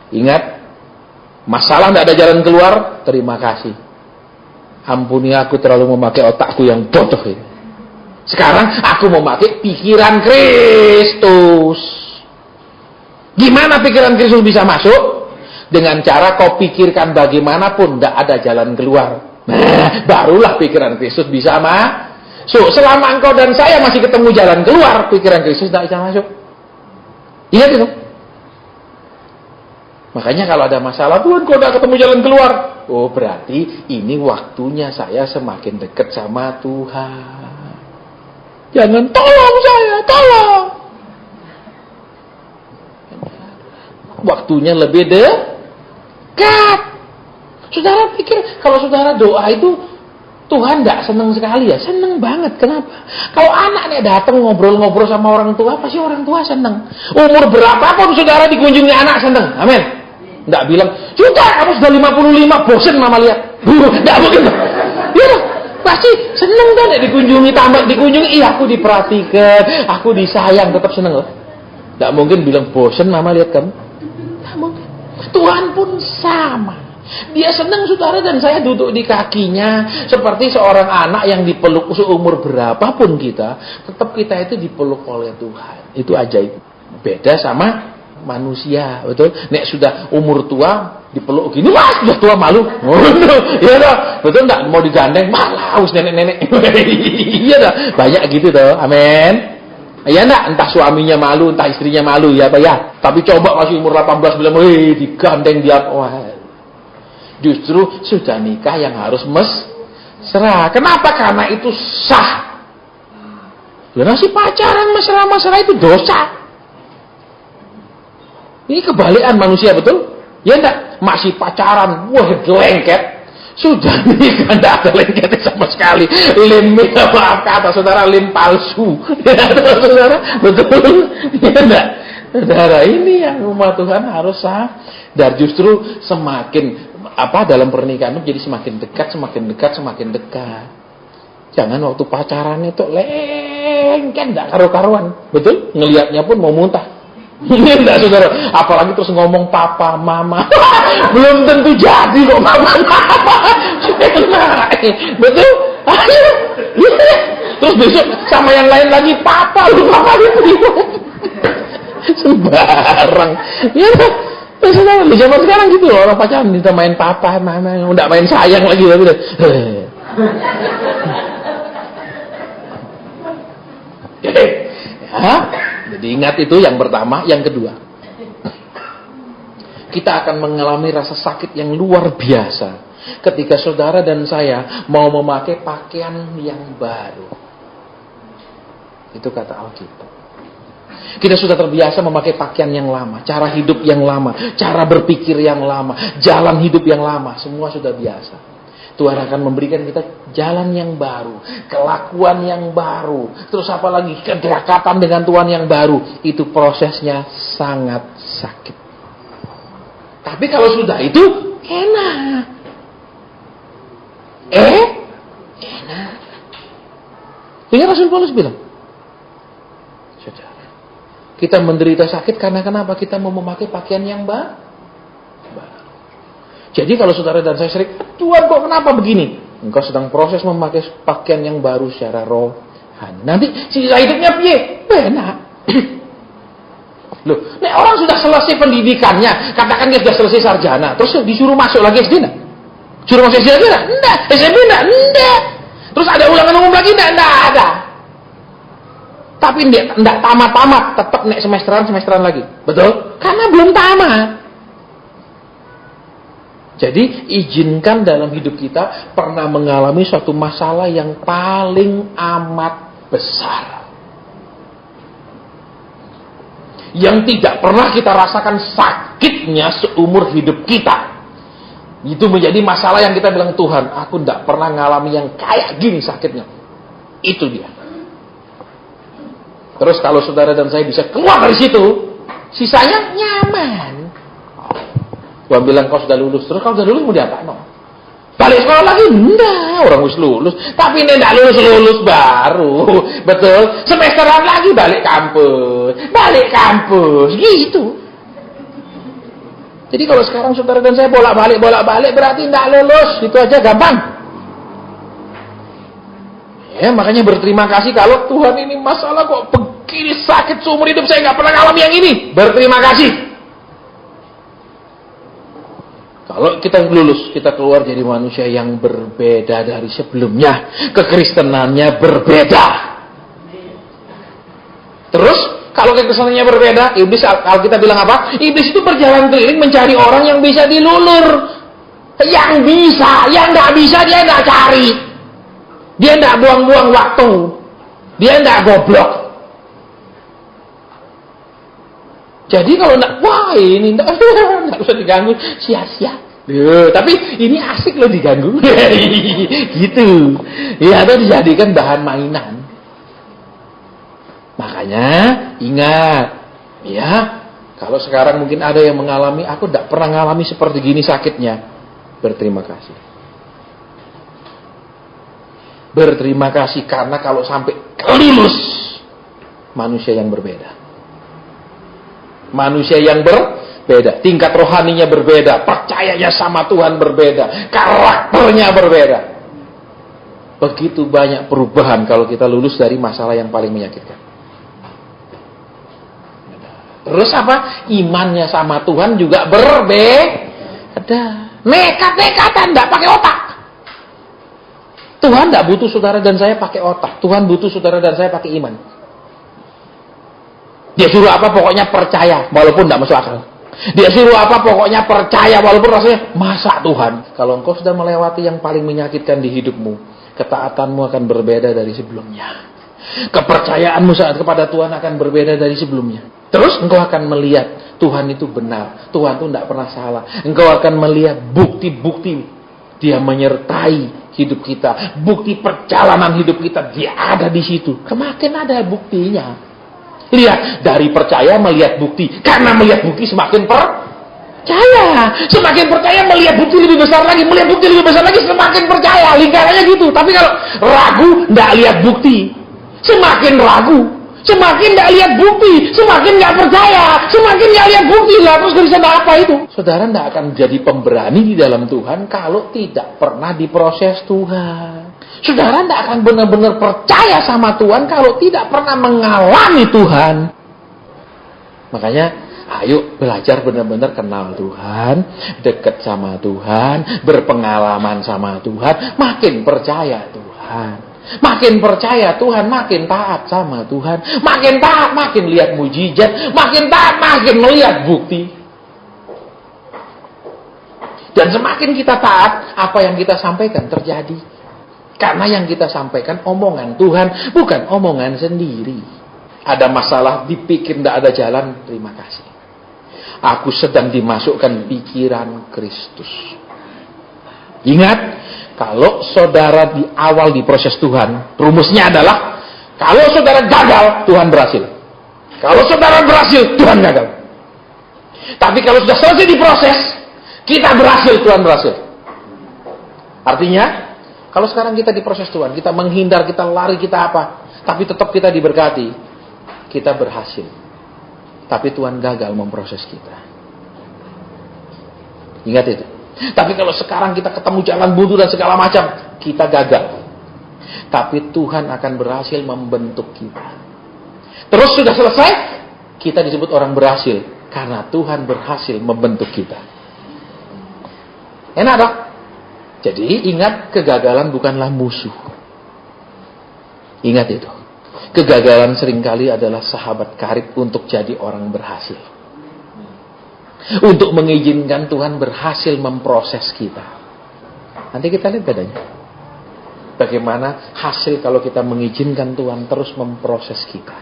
Ingat, masalah enggak ada jalan keluar, terima kasih. Ampuni aku terlalu memakai otakku yang bodoh ini. Sekarang aku memakai pikiran Kristus. Gimana pikiran Kristus bisa masuk? Dengan cara kau pikirkan bagaimanapun, tidak ada jalan keluar. Nah, barulah pikiran Kristus bisa masuk. Selama engkau dan saya masih ketemu jalan keluar, pikiran Kristus tidak bisa masuk. Ingat itu. Makanya kalau ada masalah, Tuhan kau tidak ketemu jalan keluar. Oh, berarti ini waktunya saya semakin dekat sama Tuhan. Jangan tolong saya, tolong. Waktunya lebih dekat. Saudara pikir kalau saudara doa itu Tuhan tidak senang sekali ya? Senang banget. Kenapa? Kalau anaknya datang ngobrol-ngobrol sama orang tua, pasti orang tua senang. Umur berapapun saudara dikunjungi anak senang. Amin. Tidak bilang, sudah kamu sudah 55, bosan mama lihat. Tidak mungkin. Ya, pasti senang kan ya dikunjungi, tambah dikunjungi. Iya, aku diperhatikan, aku disayang, tetap senang loh. Tidak mungkin bilang bosan mama lihat kamu. Tidak mungkin. Tuhan pun sama. Dia senang saudara dan saya duduk di kakinya seperti seorang anak yang dipeluk seumur berapapun kita, tetap kita itu dipeluk oleh Tuhan. Itu ajaib. Beda sama manusia, betul? Nek sudah umur tua dipeluk gini, wah sudah tua malu. Oh, iya dah, betul enggak? Mau digandeng malah us nenek-nenek. Iya dah, banyak gitu toh. Amin. Ya enggak, entah suaminya malu, entah istrinya malu, ya Pak ya. Tapi coba masih umur 18 bilang, "Wih, digandeng dia." Wah. Justru sudah nikah yang harus mesra. Kenapa? Karena itu sah. Lah masih pacaran mesra-mesra itu dosa. Ini kebalikan manusia, betul? Ya enggak, masih pacaran, wah lengket. Sudah nikah enggak ada lengketnya sama sekali. Lem, maaf kata saudara, lem palsu. Ya, saudara, betul? Ya enggak? Saudara, ini yang umat Tuhan harus sah. Dan justru semakin dalam pernikahan itu jadi semakin dekat, semakin dekat, semakin dekat. Jangan waktu pacaran itu lengket, enggak karu-karuan. Betul? Ngelihatnya pun mau muntah. Ini enggak saudara, apalagi terus ngomong papa, mama. Belum tentu jadi kok mama, mama. Betul? Terus besok sama yang lain lagi, papa, lu mama gitu. Sembarang. Ya, saudara, di zaman sekarang gitu loh, orang pacaran minta main papa, mama, enggak main sayang lagi udah. Ya. Jadi ingat itu yang pertama. Yang kedua, kita akan mengalami rasa sakit yang luar biasa ketika saudara dan saya mau memakai pakaian yang baru. Itu kata Alkitab. Kita sudah terbiasa memakai pakaian yang lama, cara hidup yang lama, cara berpikir yang lama, jalan hidup yang lama, semua sudah biasa. Tuhan akan memberikan kita jalan yang baru, kelakuan yang baru, terus apa lagi, kedekatan dengan Tuhan yang baru. Itu prosesnya sangat sakit. Tapi kalau sudah itu enak. Enak. Dengar Rasul Paulus bilang, saudara, kita menderita sakit karena kenapa? Kita mau memakai pakaian yang baru. Jadi kalau saudara dan saya sering, Tuhan kok kenapa begini? Engkau sedang proses memakai pakaian yang baru secara rohani. Nanti sisa hidupnya piye? Enak. Loh, nek orang sudah selesai pendidikannya, katakan dia sudah selesai sarjana, terus disuruh masuk lagi SD enggak? Suruh masuk SD lagi enggak? Enggak. SMP enggak? Terus ada ulangan umum lagi enggak ada. Tapi enggak tamat-tamat, tetap nek semesteran lagi. Betul? Karena belum tamat. Jadi izinkan dalam hidup kita pernah mengalami suatu masalah yang paling amat besar, yang tidak pernah kita rasakan sakitnya seumur hidup kita. Itu menjadi masalah yang kita bilang, Tuhan, aku tidak pernah mengalami yang kayak gini sakitnya. Itu dia. Terus kalau saudara dan saya bisa keluar dari situ, sisanya nyaman. Tuhan bilang kau sudah lulus, terus kalau sudah lulus mau diapain? No? Balik sekolah lagi? Enggak, orang harus lulus. Tapi ini enggak lulus baru. Betul? Semesteran lagi balik kampus. Gitu. Jadi kalau sekarang saudara dan saya bolak-balik berarti enggak lulus. Itu aja gampang. Ya, makanya berterima kasih kalau Tuhan ini masalah kok begini sakit seumur hidup saya enggak pernah ngalami yang ini. Berterima kasih. Kalau kita lulus, kita keluar jadi manusia yang berbeda dari sebelumnya. Kekristenannya berbeda. Terus, kalau kekristenannya berbeda, iblis, kalau kita bilang apa? Iblis itu berjalan keliling mencari orang yang bisa dilulur. Yang bisa, yang nggak bisa dia nggak cari. Dia nggak buang-buang waktu. Dia nggak goblok. Jadi kalau nggak, wah ini nggak usah diganggu, sia-sia. Tapi ini asik loh diganggu. Gitu. Ya, atau dijadikan bahan mainan. Makanya ingat, ya, kalau sekarang mungkin ada yang mengalami, aku tidak pernah mengalami seperti gini sakitnya. Berterima kasih. Berterima kasih karena kalau sampai lulus, manusia yang berbeda. Manusia yang berbeda, tingkat rohaninya berbeda, percayanya sama Tuhan berbeda, karakternya berbeda. Begitu banyak perubahan kalau kita lulus dari masalah yang paling menyakitkan. Terus apa? Imannya sama Tuhan juga berbeda. Nekat-nekatan, tidak pakai otak. Tuhan tidak butuh saudara dan saya pakai otak. Tuhan butuh saudara dan saya pakai iman. Dia suruh apa pokoknya percaya walaupun tidak masuk akal. Dia suruh apa pokoknya percaya walaupun rasanya masa Tuhan. Kalau engkau sudah melewati yang paling menyakitkan di hidupmu, ketaatanmu akan berbeda dari sebelumnya. Kepercayaanmu saat kepada Tuhan akan berbeda dari sebelumnya. Terus engkau akan melihat Tuhan itu benar. Tuhan itu tidak pernah salah. Engkau akan melihat bukti-bukti Dia menyertai hidup kita. Bukti perjalanan hidup kita Dia ada di situ. Semakin ada buktinya. Lihat, dari percaya melihat bukti. Karena melihat bukti semakin percaya. Semakin percaya melihat bukti lebih besar lagi. Melihat bukti lebih besar lagi semakin percaya. Lingkarannya gitu. Tapi kalau ragu, tidak lihat bukti. Semakin ragu. Semakin tidak lihat bukti. Semakin tidak percaya. Semakin tidak lihat bukti. Lah, terus dari sana apa itu? Saudara tidak akan jadi pemberani di dalam Tuhan kalau tidak pernah diproses Tuhan. Saudara tidak akan benar-benar percaya sama Tuhan kalau tidak pernah mengalami Tuhan. Makanya, ayo belajar benar-benar kenal Tuhan, dekat sama Tuhan, berpengalaman sama Tuhan, makin percaya Tuhan. Makin percaya Tuhan, makin taat sama Tuhan. Makin taat, makin lihat mujizat. Makin taat, makin melihat bukti. Dan semakin kita taat, apa yang kita sampaikan terjadi. Karena yang kita sampaikan omongan Tuhan, bukan omongan sendiri. Ada masalah, dipikir tidak ada jalan, terima kasih. Aku sedang dimasukkan pikiran Kristus. Ingat, kalau saudara di awal diproses Tuhan, rumusnya adalah, kalau saudara gagal, Tuhan berhasil. Kalau saudara berhasil, Tuhan gagal. Tapi kalau sudah selesai diproses, kita berhasil, Tuhan berhasil. Artinya, kalau sekarang kita diproses Tuhan, kita menghindar, kita lari, kita apa, tapi tetap kita diberkati, kita berhasil. Tapi Tuhan gagal memproses kita. Ingat itu. Tapi kalau sekarang kita ketemu jalan buntu dan segala macam, kita gagal. Tapi Tuhan akan berhasil membentuk kita. Terus sudah selesai, kita disebut orang berhasil. Karena Tuhan berhasil membentuk kita. Enak dong? Jadi ingat, kegagalan bukanlah musuh. Ingat itu. Kegagalan seringkali adalah sahabat karib untuk jadi orang berhasil. Untuk mengizinkan Tuhan berhasil memproses kita. Nanti kita lihat bedanya. Bagaimana hasil kalau kita mengizinkan Tuhan terus memproses kita.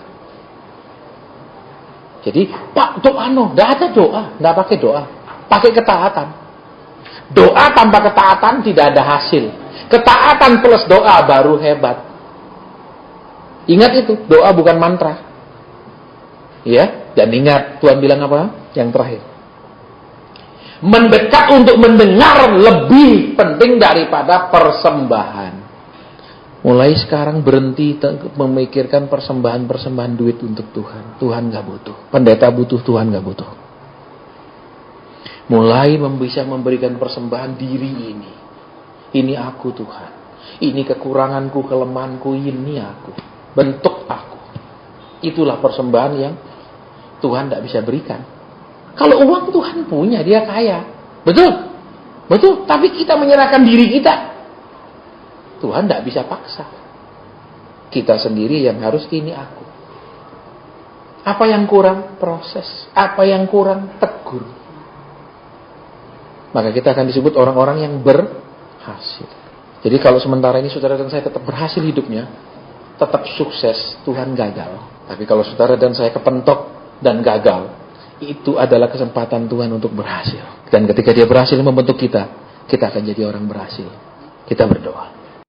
Jadi, Pak, doa no. Tidak ada doa. Tidak pakai doa. Pakai ketaatan. Doa tanpa ketaatan tidak ada hasil. Ketaatan plus doa baru hebat. Ingat itu, doa bukan mantra. Ya, dan ingat Tuhan bilang apa? Yang terakhir. Mendekat untuk mendengar lebih penting daripada persembahan. Mulai sekarang berhenti memikirkan persembahan-persembahan duit untuk Tuhan. Tuhan gak butuh. Pendeta butuh, Tuhan gak butuh. Mulai bisa memberikan persembahan diri ini. Ini aku Tuhan. Ini kekuranganku, kelemahanku, ini aku. Bentuk aku. Itulah persembahan yang Tuhan tidak bisa berikan. Kalau uang Tuhan punya, dia kaya. Betul? Betul. Tapi kita menyerahkan diri kita. Tuhan tidak bisa paksa. Kita sendiri yang harus ini aku. Apa yang kurang? Proses. Apa yang kurang? Tegur. Maka kita akan disebut orang-orang yang berhasil. Jadi kalau sementara ini saudara dan saya tetap berhasil hidupnya, tetap sukses, Tuhan gagal. Tapi kalau saudara dan saya kepentok dan gagal, itu adalah kesempatan Tuhan untuk berhasil. Dan ketika dia berhasil membentuk kita, kita akan jadi orang berhasil. Kita berdoa.